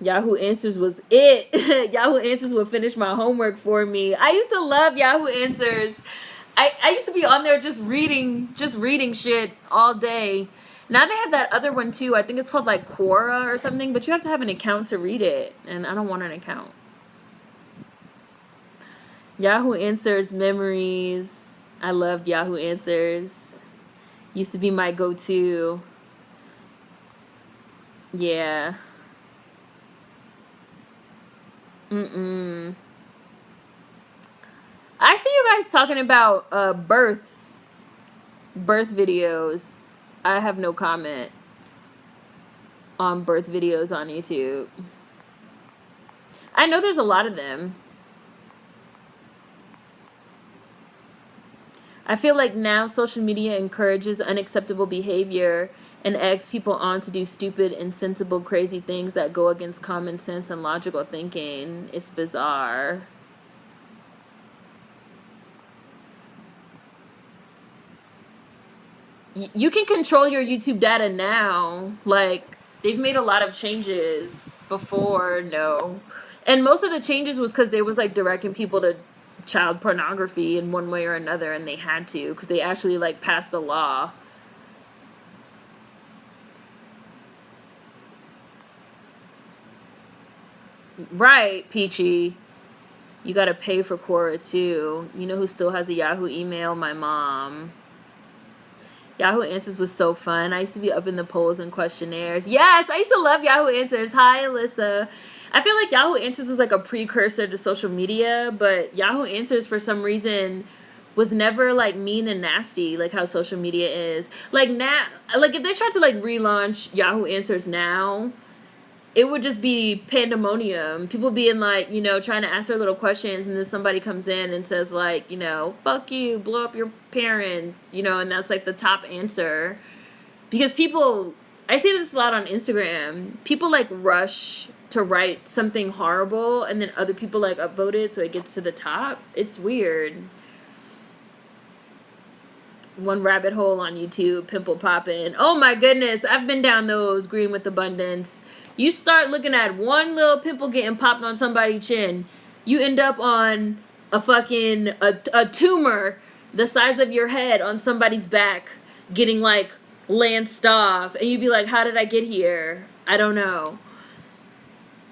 Yahoo Answers was it. Yahoo Answers would finish my homework for me. I used to love Yahoo Answers. I used to be on there just reading shit all day. Now they have that other one too. I think it's called like Quora or something, but you have to have an account to read it, and I don't want an account. Yahoo Answers memories. I loved Yahoo Answers. Used to be my go-to. Yeah. I see you guys talking about birth videos. I have no comment on birth videos on YouTube. I know there's a lot of them. I feel like now social media encourages unacceptable behavior and eggs people on to do stupid, insensible, crazy things that go against common sense and logical thinking. It's bizarre. You can control your YouTube data now. Like, they've made a lot of changes before, no. And most of the changes was because they was, like, directing people to child pornography in one way or another, and they had to, because they actually, like, passed the law. Right, Peachy. You gotta pay for Quora, too. You know who still has a Yahoo email? My mom. Yahoo Answers was so fun. I used to be up in the polls and questionnaires. Yes, I used to love Yahoo Answers. Hi, Alyssa. I feel like Yahoo Answers was like a precursor to social media, but Yahoo Answers for some reason was never like mean and nasty like how social media is. Like now, like if they tried to like relaunch Yahoo Answers now, it would just be pandemonium. People being like, you know, trying to ask their little questions, and then somebody comes in and says like, you know, fuck you, blow up your parents, you know, and that's like the top answer. Because people, I see this a lot on Instagram, people like rush to write something horrible and then other people like upvote it so it gets to the top. It's weird. One rabbit hole on YouTube, pimple popping. Oh my goodness, I've been down those. Green with abundance. You start looking at one little pimple getting popped on somebody's chin, you end up on a fucking a tumor the size of your head on somebody's back getting like lanced off, and you'd be like, how did I get here? I don't know.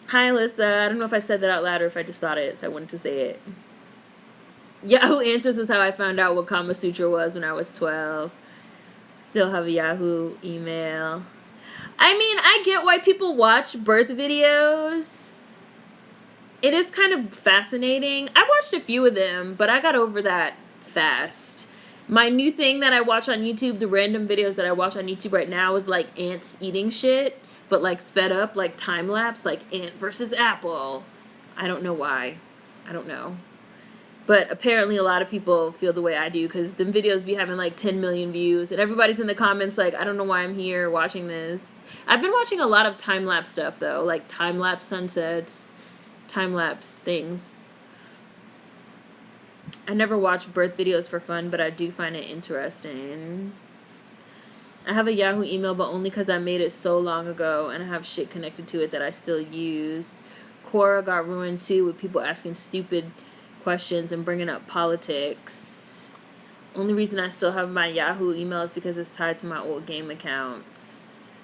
Hi Alyssa. I don't know if I said that out loud or if I just thought it, so I wanted to say it. Yahoo Answers was how I found out what Kama Sutra was when I was 12. Still have a Yahoo email. I mean, I get why people watch birth videos. It is kind of fascinating. I watched a few of them, but I got over that fast. My new thing that I watch on YouTube, the random videos that I watch on YouTube right now is like ants eating shit, but like sped up, like time lapse, like ant versus apple. I don't know why. I don't know. But apparently a lot of people feel the way I do, because them videos be having like 10 million views, and everybody's in the comments like, I don't know why I'm here watching this. I've been watching a lot of time-lapse stuff though, like time-lapse sunsets, time-lapse things. I never watch birth videos for fun, but I do find it interesting. I have a Yahoo email, but only because I made it so long ago and I have shit connected to it that I still use. Quora got ruined too, with people asking stupid questions and bringing up politics. Only reason I still have my Yahoo email is because it's tied to my old game accounts.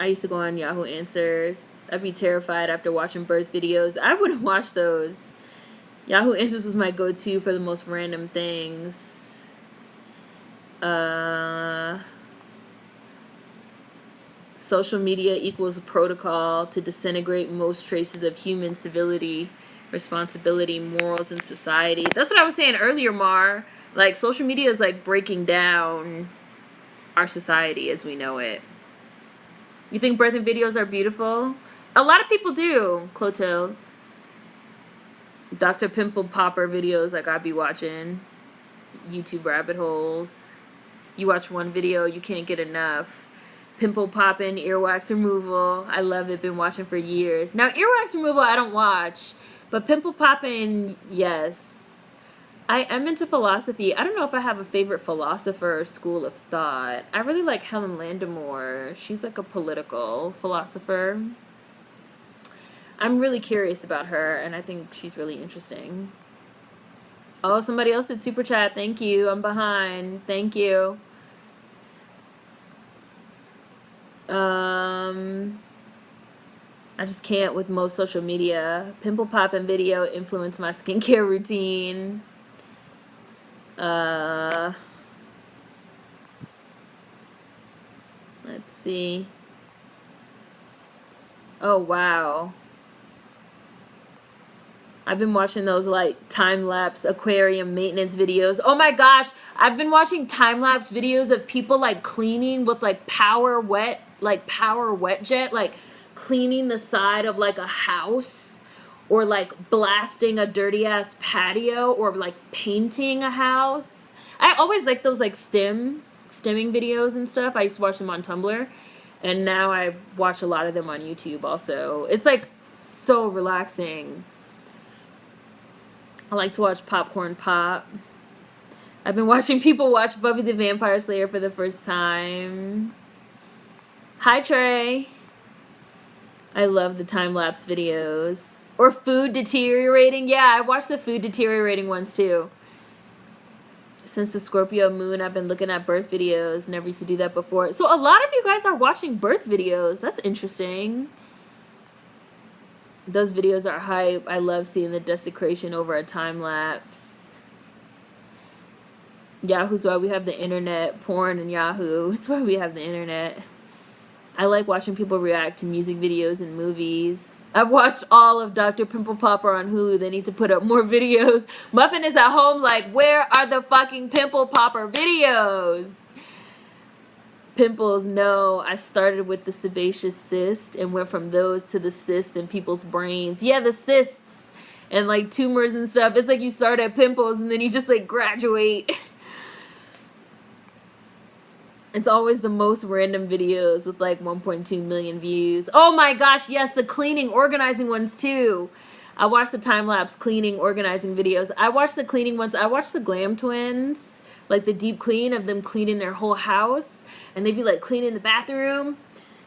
I used to go on Yahoo Answers. I'd be terrified after watching birth videos. I wouldn't watch those. Yahoo Answers was my go-to for the most random things. Social media equals a protocol to disintegrate most traces of human civility, responsibility, morals, and society. That's what I was saying earlier, Mar. Like, social media is like breaking down our society as we know it. You think birthing videos are beautiful? A lot of people do, Clotilde. Dr. Pimple Popper videos like I'd be watching. YouTube rabbit holes. You watch one video, you can't get enough. Pimple popping, earwax removal. I love it. Been watching for years. Now, earwax removal I don't watch. But pimple popping, yes. I'm into philosophy. I don't know if I have a favorite philosopher or school of thought. I really like Helen Landemore. She's like a political philosopher. I'm really curious about her, and I think she's really interesting. Oh, somebody else did super chat. Thank you. I'm behind. Thank you. I just can't with most social media. Pimple popping video influenced my skincare routine. Let's see. Oh, wow. I've been watching those like time-lapse aquarium maintenance videos. Oh my gosh, I've been watching time-lapse videos of people like cleaning with like power wet jet, like cleaning the side of like a house, or like blasting a dirty ass patio, or like painting a house. I always like those like stemming videos and stuff. I used to watch them on Tumblr, and now I watch a lot of them on YouTube also. It's like so relaxing. I like to watch Popcorn Pop. I've been watching people watch Buffy the Vampire Slayer for the first time. Hi, Trey. I love the time-lapse videos. Or food deteriorating. Yeah, I watched the food deteriorating ones too. Since the Scorpio moon, I've been looking at birth videos. Never used to do that before. So a lot of you guys are watching birth videos. That's interesting. Those videos are hype. I love seeing the desecration over a time lapse. Yahoo's why we have the internet. Porn and Yahoo. It's why we have the internet. I like watching people react to music videos and movies. I've watched all of Dr. Pimple Popper on Hulu. They need to put up more videos. Muffin is at home like, where are the fucking Pimple Popper videos? Pimples, no. I started with the sebaceous cyst and went from those to the cysts in people's brains. Yeah, the cysts and like tumors and stuff. It's like you start at pimples and then you just like graduate. It's always the most random videos with like 1.2 million views. Oh my gosh, yes, the cleaning, organizing ones too. I watched the time-lapse cleaning, organizing videos. I watched the cleaning ones. I watched the Glam Twins, like the deep clean of them cleaning their whole house. And they'd be like cleaning the bathroom.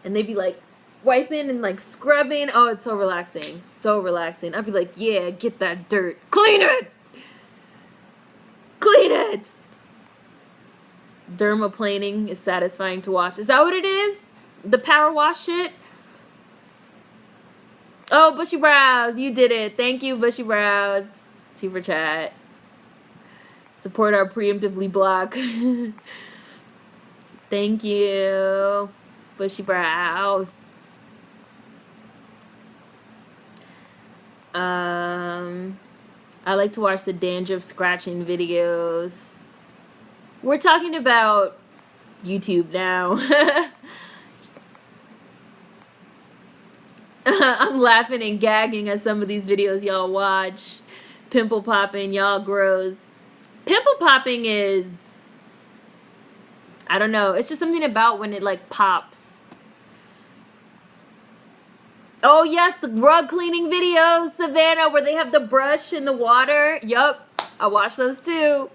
And they'd be like wiping and like scrubbing. Oh, it's so relaxing. So relaxing. I'd be like, yeah, get that dirt. Clean it! Clean it! Dermaplaning is satisfying to watch. Is that what it is? The power wash shit? Oh, Bushy Brows, you did it. Thank you, Bushy Brows. Super chat. Support our preemptively block. Thank you, Bushy Brows. I like to watch the dandruff scratching videos. We're talking about YouTube now. I'm laughing and gagging at some of these videos y'all watch. Pimple popping, y'all gross. Pimple popping is, I don't know. It's just something about when it like pops. Oh yes, the rug cleaning videos, Savannah, where they have the brush in the water. Yup, I watch those too.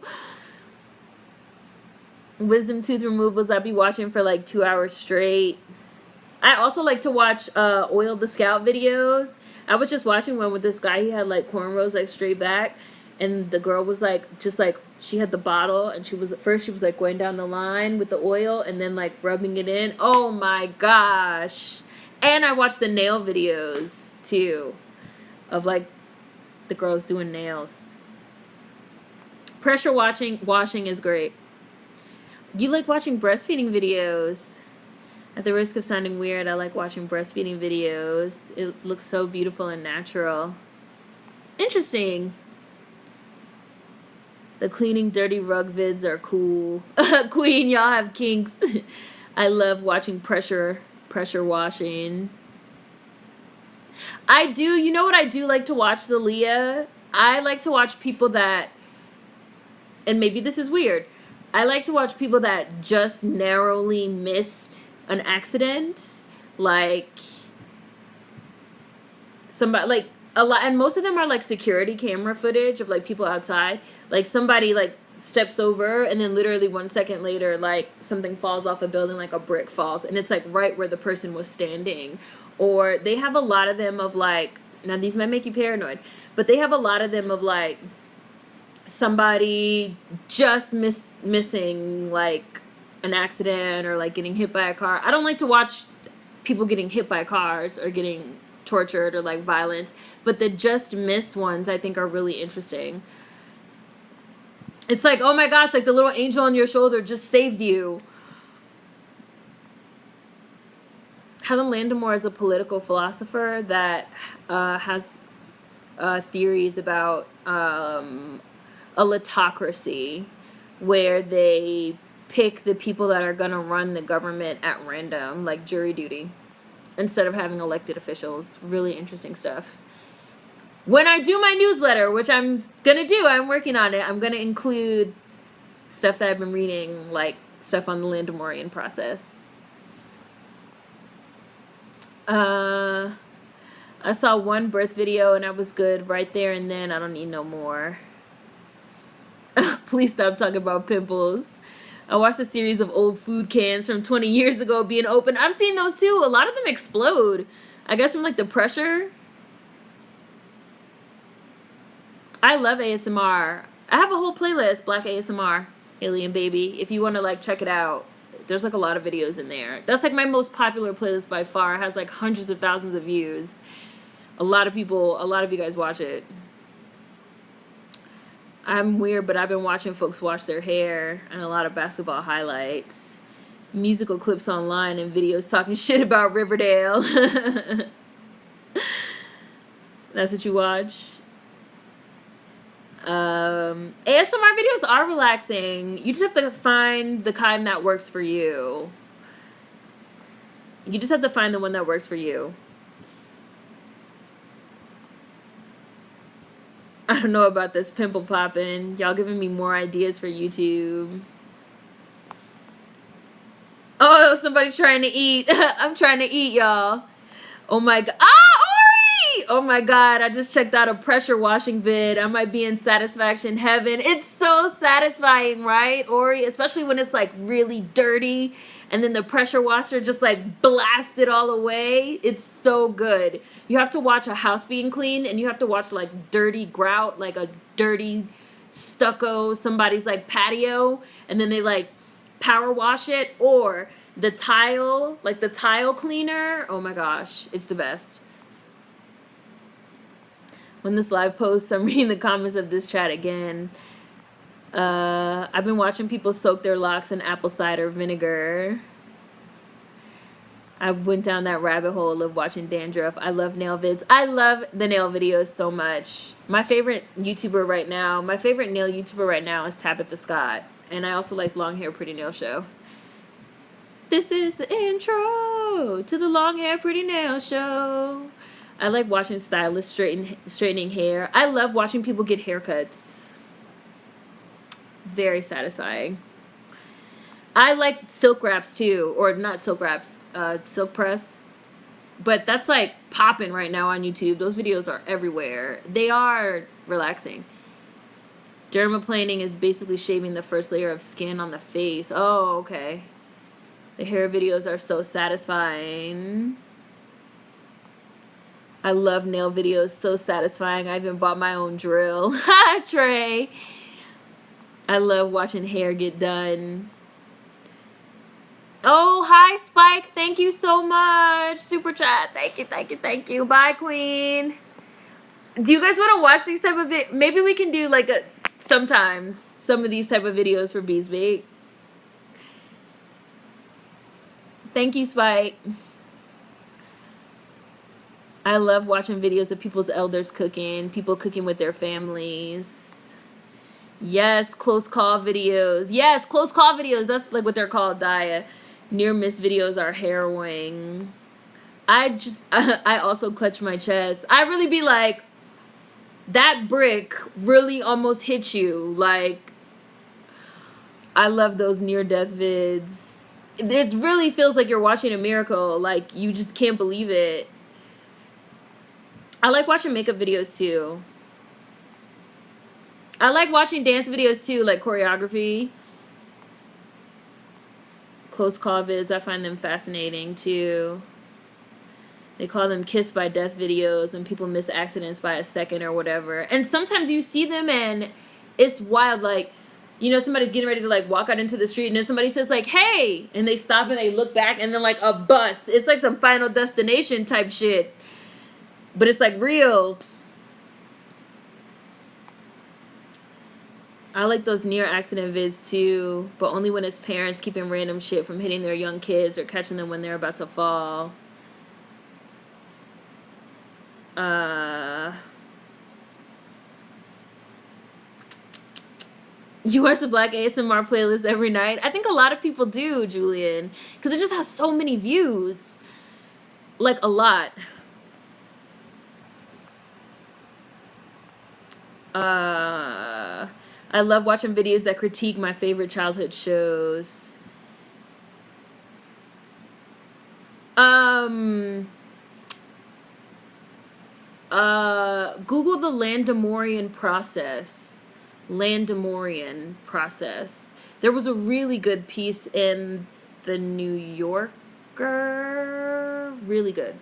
Wisdom tooth removals, I'd be watching for like 2 hours straight. I also like to watch oil the scalp videos. I was just watching one with this guy. He had like cornrows like straight back, and the girl was like, just like, she had the bottle, and she was like going down the line with the oil and then like rubbing it in. Oh my gosh. And I watched the nail videos too of like the girls doing nails. Pressure washing is great. You like watching breastfeeding videos? At the risk of sounding weird, I like watching breastfeeding videos. It looks so beautiful and natural. It's interesting. The cleaning dirty rug vids are cool. Queen, y'all have kinks. I love watching pressure washing. I do, you know what I do like to watch, the Leah? I like to watch people that, and maybe this is weird, I like to watch people that just narrowly missed an accident, like somebody, like a lot, and most of them are like security camera footage of like people outside, like somebody like steps over and then literally 1 second later like something falls off a building, like a brick falls, and it's like right where the person was standing. Or they have a lot of them of like, now these might make you paranoid, but they have a lot of them of like somebody just missing like an accident or like getting hit by a car. I don't like to watch people getting hit by cars or getting tortured or like violence, but the just miss ones I think are really interesting. It's like, oh my gosh, like the little angel on your shoulder just saved you. Helen Landemore is a political philosopher that has theories about a autocracy where they pick the people that are going to run the government at random, like jury duty, instead of having elected officials. Really interesting stuff. When I do my newsletter, which I'm going to do, I'm working on it, I'm going to include stuff that I've been reading, like stuff on the Landemorian process. I saw one birth video and I was good right there and then. I don't need no more. Please stop talking about pimples. I watched a series of old food cans from 20 years ago being opened. I've seen those too. A lot of them explode. I guess from like the pressure. I love ASMR. I have a whole playlist, Black ASMR, Alien Baby. If you want to like check it out, there's like a lot of videos in there. That's like my most popular playlist by far. It has like hundreds of thousands of views. A lot of you guys watch it. I'm weird, but I've been watching folks wash their hair and a lot of basketball highlights, musical clips online, and videos talking shit about Riverdale. That's what you watch? ASMR videos are relaxing. You just have to find the kind that works for you. You just have to find the one that works for you. I don't know about this pimple popping. Y'all giving me more ideas for YouTube. Oh, somebody's trying to eat. I'm trying to eat, y'all. Oh my god. Ah, Ori! Oh my god, I just checked out a pressure washing vid. I might be in satisfaction heaven. It's so satisfying, right, Ori? Especially when it's like really dirty and then the pressure washer just like blasts it all away. It's so good. You have to watch a house being cleaned, and you have to watch like dirty grout, like a dirty stucco, somebody's like patio, and then they like power wash it, or the tile, like the tile cleaner. Oh my gosh, it's the best. When this live posts, I'm reading the comments of this chat again. I've been watching people soak their locks in apple cider vinegar. I went down that rabbit hole of watching dandruff. I love nail vids. I love the nail videos so much. My favorite YouTuber right now, my favorite nail YouTuber right now is Tabitha Scott. And I also like Long Hair Pretty Nail Show. This is the intro to the Long Hair Pretty Nail Show. I like watching stylists straightening hair. I love watching people get haircuts. Very satisfying. I like silk wraps too, or not silk wraps, silk press. But that's like popping right now on YouTube. Those videos are everywhere. They are relaxing. Dermaplaning is basically shaving the first layer of skin on the face. Oh, okay. The hair videos are so satisfying. I love nail videos. So satisfying. I even bought my own drill. Ha, Trey. I love watching hair get done. Oh, hi, Spike. Thank you so much. Super chat. Thank you, thank you, thank you. Bye, Queen. Do you guys want to watch these type of videos? Maybe we can do like sometimes some of these type of videos for Beesbeak. Thank you, Spike. I love watching videos of people's elders cooking, people cooking with their families. Yes, close call videos. Yes, close call videos. That's like what they're called, Daya. Near miss videos are harrowing. I also clutch my chest. I really be like, that brick really almost hit you. Like, I love those near-death vids. It really feels like you're watching a miracle. Like, you just can't believe it. I like watching makeup videos, too. I like watching dance videos, too, like choreography. Close call vids, I find them fascinating, too. They call them kiss by death videos when people miss accidents by a second or whatever. And sometimes you see them and it's wild. Like, you know, somebody's getting ready to like walk out into the street and then somebody says like, hey, and they stop and they look back and then like a bus. It's like some Final Destination type shit. But it's like real. I like those near accident vids too, but only when it's parents keeping random shit from hitting their young kids or catching them when they're about to fall. You watch the Black ASMR playlist every night? I think a lot of people do, Julian, because it just has so many views. Like, a lot. I love watching videos that critique my favorite childhood shows. Google the Landemorian process. Landemorian process. There was a really good piece in the New Yorker. Really good.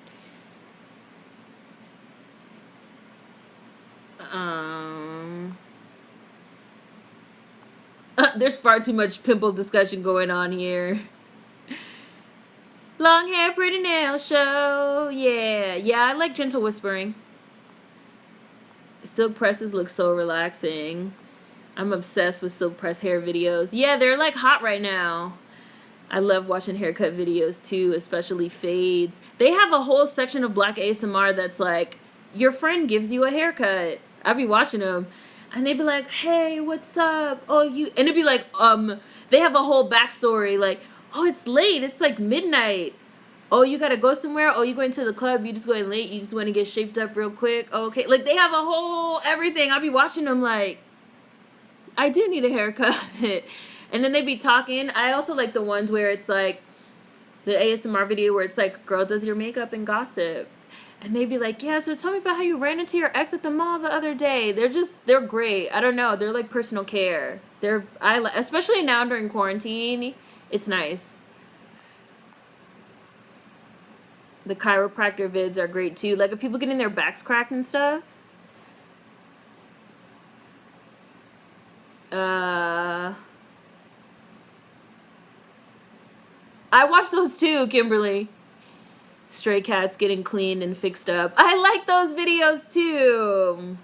There's far too much pimple discussion going on here. Long hair, pretty nail show. Yeah, I like gentle whispering. Silk presses look so relaxing. I'm obsessed with silk press hair videos. Yeah, they're like hot right now. I love watching haircut videos too, especially fades. They have a whole section of Black ASMR that's like, your friend gives you a haircut. I'll be watching them, and they'd be like, hey, what's up? Oh, you, and it'd be like, they have a whole backstory, like, oh, it's late, it's like midnight. Oh, you gotta go somewhere? Oh, you going to the club? You just going late? You just want to get shaped up real quick? Okay, like they have a whole everything. I'll be watching them like, I do need a haircut. And then they be talking. I also like the ones where it's like the ASMR video where it's like, girl does your makeup and gossip. And they'd be like, yeah, so tell me about how you ran into your ex at the mall the other day. They're great. I don't know. They're like personal care. Especially now during quarantine, it's nice. The chiropractor vids are great too. Like if people getting their backs cracked and stuff. I watch those too, Kimberly. Stray cats getting cleaned and fixed up. I like those videos too.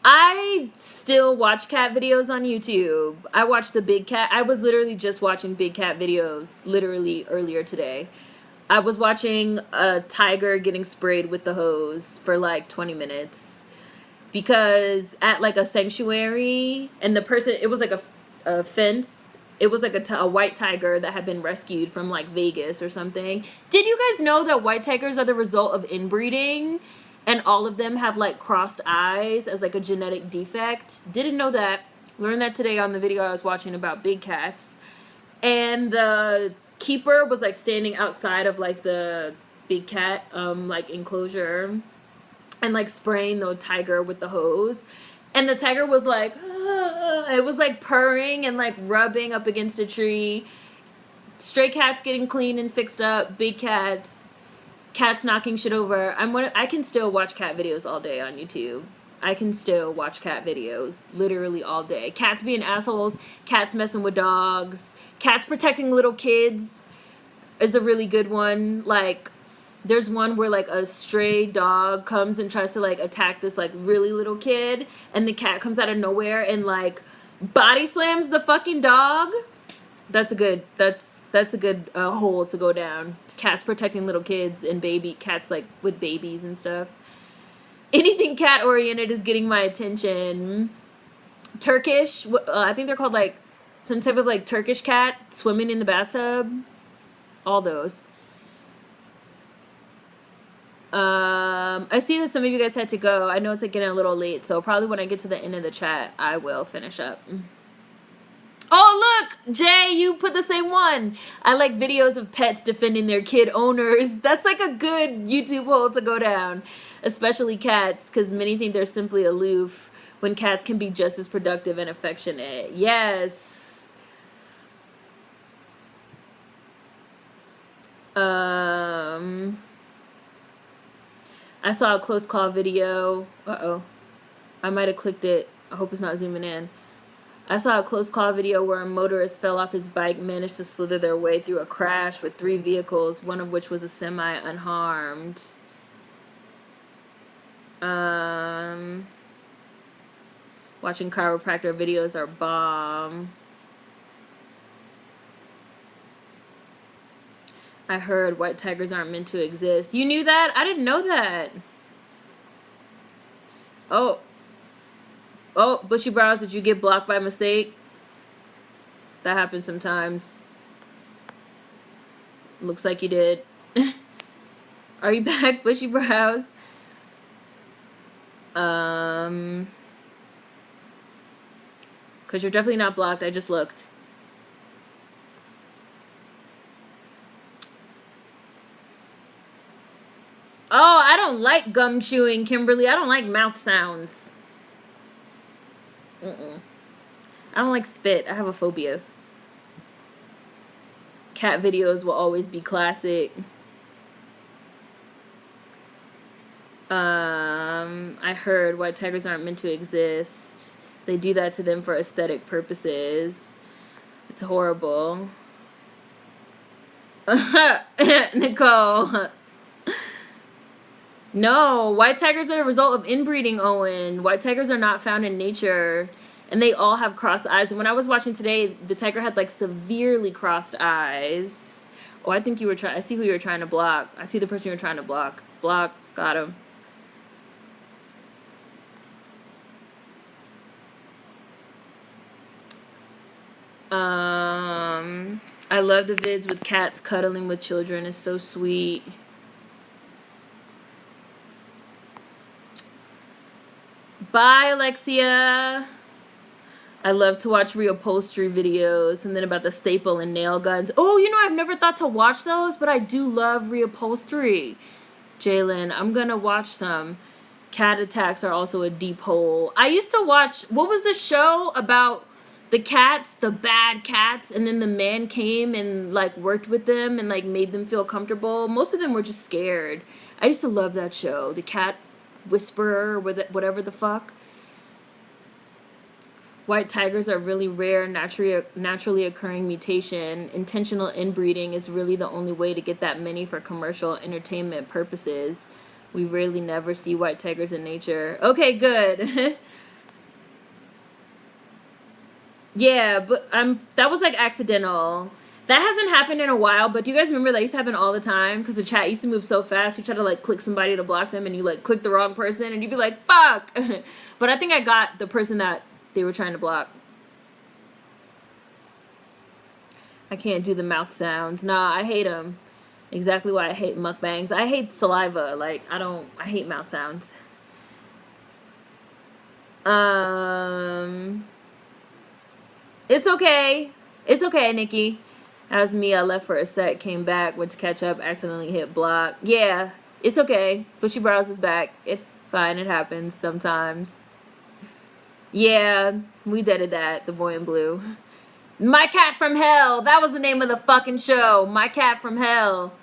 I still watch cat videos on YouTube. I watch the big cat. I was literally just watching big cat videos literally earlier today. I was watching a tiger getting sprayed with the hose for like 20 minutes. Because at like a sanctuary, and the person, it was like a fence. It was like a white tiger that had been rescued from like Vegas or something. Did you guys know that white tigers are the result of inbreeding? And all of them have like crossed eyes as like a genetic defect? Didn't know that. Learned that today on the video I was watching about big cats. And the keeper was like standing outside of like the big cat like enclosure and like spraying the tiger with the hose. And the tiger was like, it was like purring and like rubbing up against a tree. Stray cats getting cleaned and fixed up. Big cats. Cats knocking shit over. I can still watch cat videos all day on YouTube. I can still watch cat videos literally all day. Cats being assholes. Cats messing with dogs. Cats protecting little kids is a really good one. Like, there's one where like a stray dog comes and tries to like attack this like really little kid, and the cat comes out of nowhere and like body slams the fucking dog. That's a good hole to go down. Cats protecting little kids and baby cats like with babies and stuff. Anything cat oriented is getting my attention. Turkish, I think they're called like some type of like Turkish cat swimming in the bathtub. All those. I see that some of you guys had to go. I know it's like getting a little late, so probably when I get to the end of the chat, I will finish up. Oh, look, Jay, you put the same one. I like videos of pets defending their kid owners. That's like a good YouTube hole to go down, especially cats, because many think they're simply aloof when cats can be just as productive and affectionate. Yes. I saw a close call video. Uh-oh. I might have clicked it. I hope it's not zooming in. I saw a close call video where a motorist fell off his bike, managed to slither their way through a crash with 3 vehicles, one of which was a semi unharmed. Watching chiropractor videos are bomb. I heard white tigers aren't meant to exist. You knew that? I didn't know that. Oh. Oh, bushy brows, did you get blocked by mistake? That happens sometimes. Looks like you did. Are you back, bushy brows? Because you're definitely not blocked. I just looked. Oh, I don't like gum chewing, Kimberly. I don't like mouth sounds. I don't like spit. I have a phobia. Cat videos will always be classic. I heard white tigers aren't meant to exist. They do that to them for aesthetic purposes. It's horrible. Nicole. No, white tigers are a result of inbreeding, Owen. White tigers are not found in nature. And they all have crossed eyes. And when I was watching today, the tiger had like severely crossed eyes. Oh, I think you were trying. I see who you were trying to block. I see the person you were trying to block. Block. Got him. I love the vids with cats cuddling with children. It's so sweet. Bye, Alexia. I love to watch reupholstery videos, and then about the staple and nail guns. Oh, you know, I've never thought to watch those, but I do love reupholstery. Jalen, I'm gonna watch some. Cat attacks are also a deep hole. I used to watch, what was the show about the cats, the bad cats, and then the man came and like worked with them and like made them feel comfortable? Most of them were just scared. I used to love that show. The Cat Whisperer, whatever the fuck. White tigers are really rare, naturally occurring mutation. Intentional inbreeding is really the only way to get that many for commercial entertainment purposes. We rarely never see white tigers in nature. Okay, good. Yeah, but that was like accidental. That hasn't happened in a while, but do you guys remember that used to happen all the time? Because the chat used to move so fast. You try to like click somebody to block them and you like click the wrong person and you'd be like, fuck. But I think I got the person that they were trying to block. I can't do the mouth sounds. Nah, I hate them. Exactly why I hate mukbangs. I hate saliva. Like, I hate mouth sounds. It's okay. It's okay, Nikki. That was me. I left for a sec, came back, went to catch up, accidentally hit block. Yeah, it's okay. Bushy Brows is back. It's fine. It happens sometimes. Yeah, we did that. The Boy in Blue. My Cat from Hell. That was the name of the fucking show. My Cat from Hell.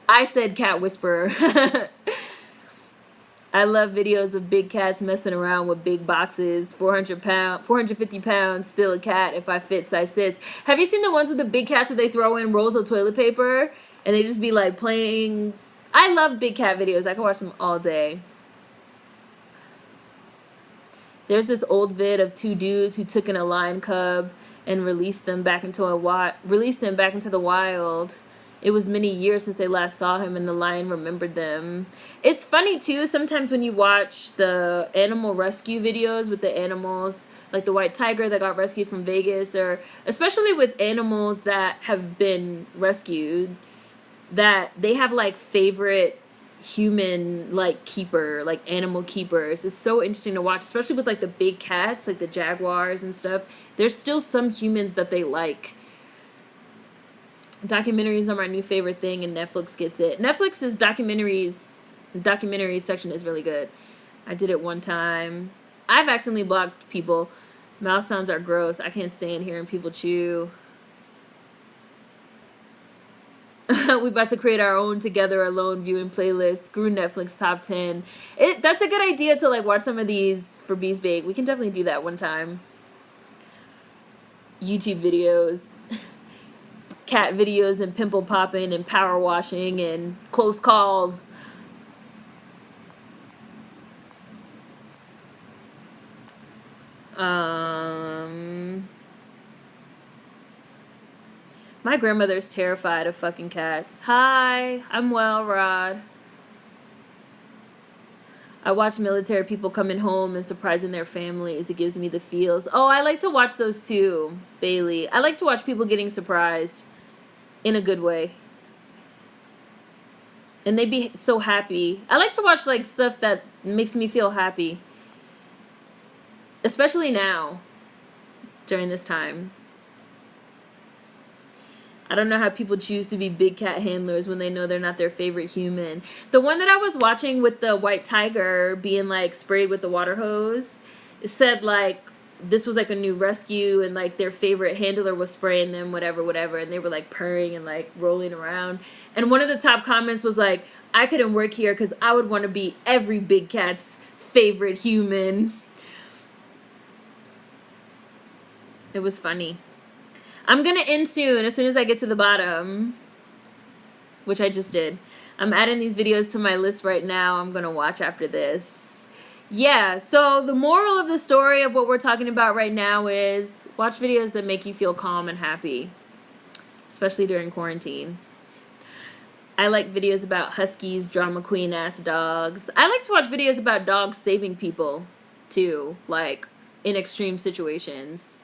I said Cat Whisperer. I love videos of big cats messing around with big boxes. 450 pounds, still a cat if I fit size sits. Have you seen the ones with the big cats where they throw in rolls of toilet paper and they just be like playing? I love big cat videos. I can watch them all day. There's this old vid of two dudes who took in a lion cub and released them back into the wild. It was many years since they last saw him, and the lion remembered them. It's funny, too, sometimes when you watch the animal rescue videos with the animals, like the white tiger that got rescued from Vegas, or especially with animals that have been rescued, that they have, like, favorite human, like, keeper, like, animal keepers. It's so interesting to watch, especially with, like, the big cats, like the jaguars and stuff. There's still some humans that they like. Documentaries are my new favorite thing, and Netflix gets it. Netflix's documentary section is really good. I did it one time. I've accidentally blocked people. Mouth sounds are gross. I can't stand hearing people chew. We about to create our own together alone viewing playlist. Screw Netflix top 10. That's a good idea to like watch some of these for Bees Bake. We can definitely do that one time. YouTube videos. Cat videos and pimple popping and power washing and close calls. My grandmother's terrified of fucking cats. Hi, I'm well, Rod. I watch military people coming home and surprising their families. It gives me the feels. Oh, I like to watch those too, Bailey. I like to watch people getting surprised. In a good way. And they be so happy. I like to watch like stuff that makes me feel happy. Especially now. During this time. I don't know how people choose to be big cat handlers when they know they're not their favorite human. The one that I was watching with the white tiger being like sprayed with the water hose, it said like this was like a new rescue and like their favorite handler was spraying them whatever, and they were like purring and like rolling around, and one of the top comments was like, I couldn't work here because I would want to be every big cat's favorite human. It was funny. I'm gonna end soon as I get to the bottom, which I just did. I'm adding these videos to my list right now. I'm gonna watch after this. Yeah, so the moral of the story of what we're talking about right now is watch videos that make you feel calm and happy, especially during quarantine. I like videos about huskies, drama queen ass dogs. I like to watch videos about dogs saving people too, like in extreme situations.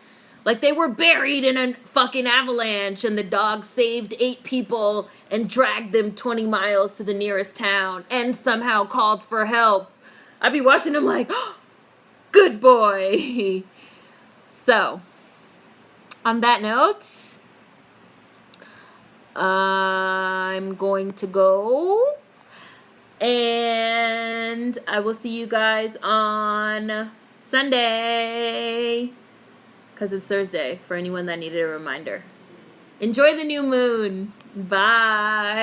Like they were buried in a fucking avalanche and the dog saved 8 people and dragged them 20 miles to the nearest town and somehow called for help. I'd be watching them like, oh, good boy. So, on that note, I'm going to go. And I will see you guys on Sunday. Because it's Thursday, for anyone that needed a reminder. Enjoy the new moon. Bye.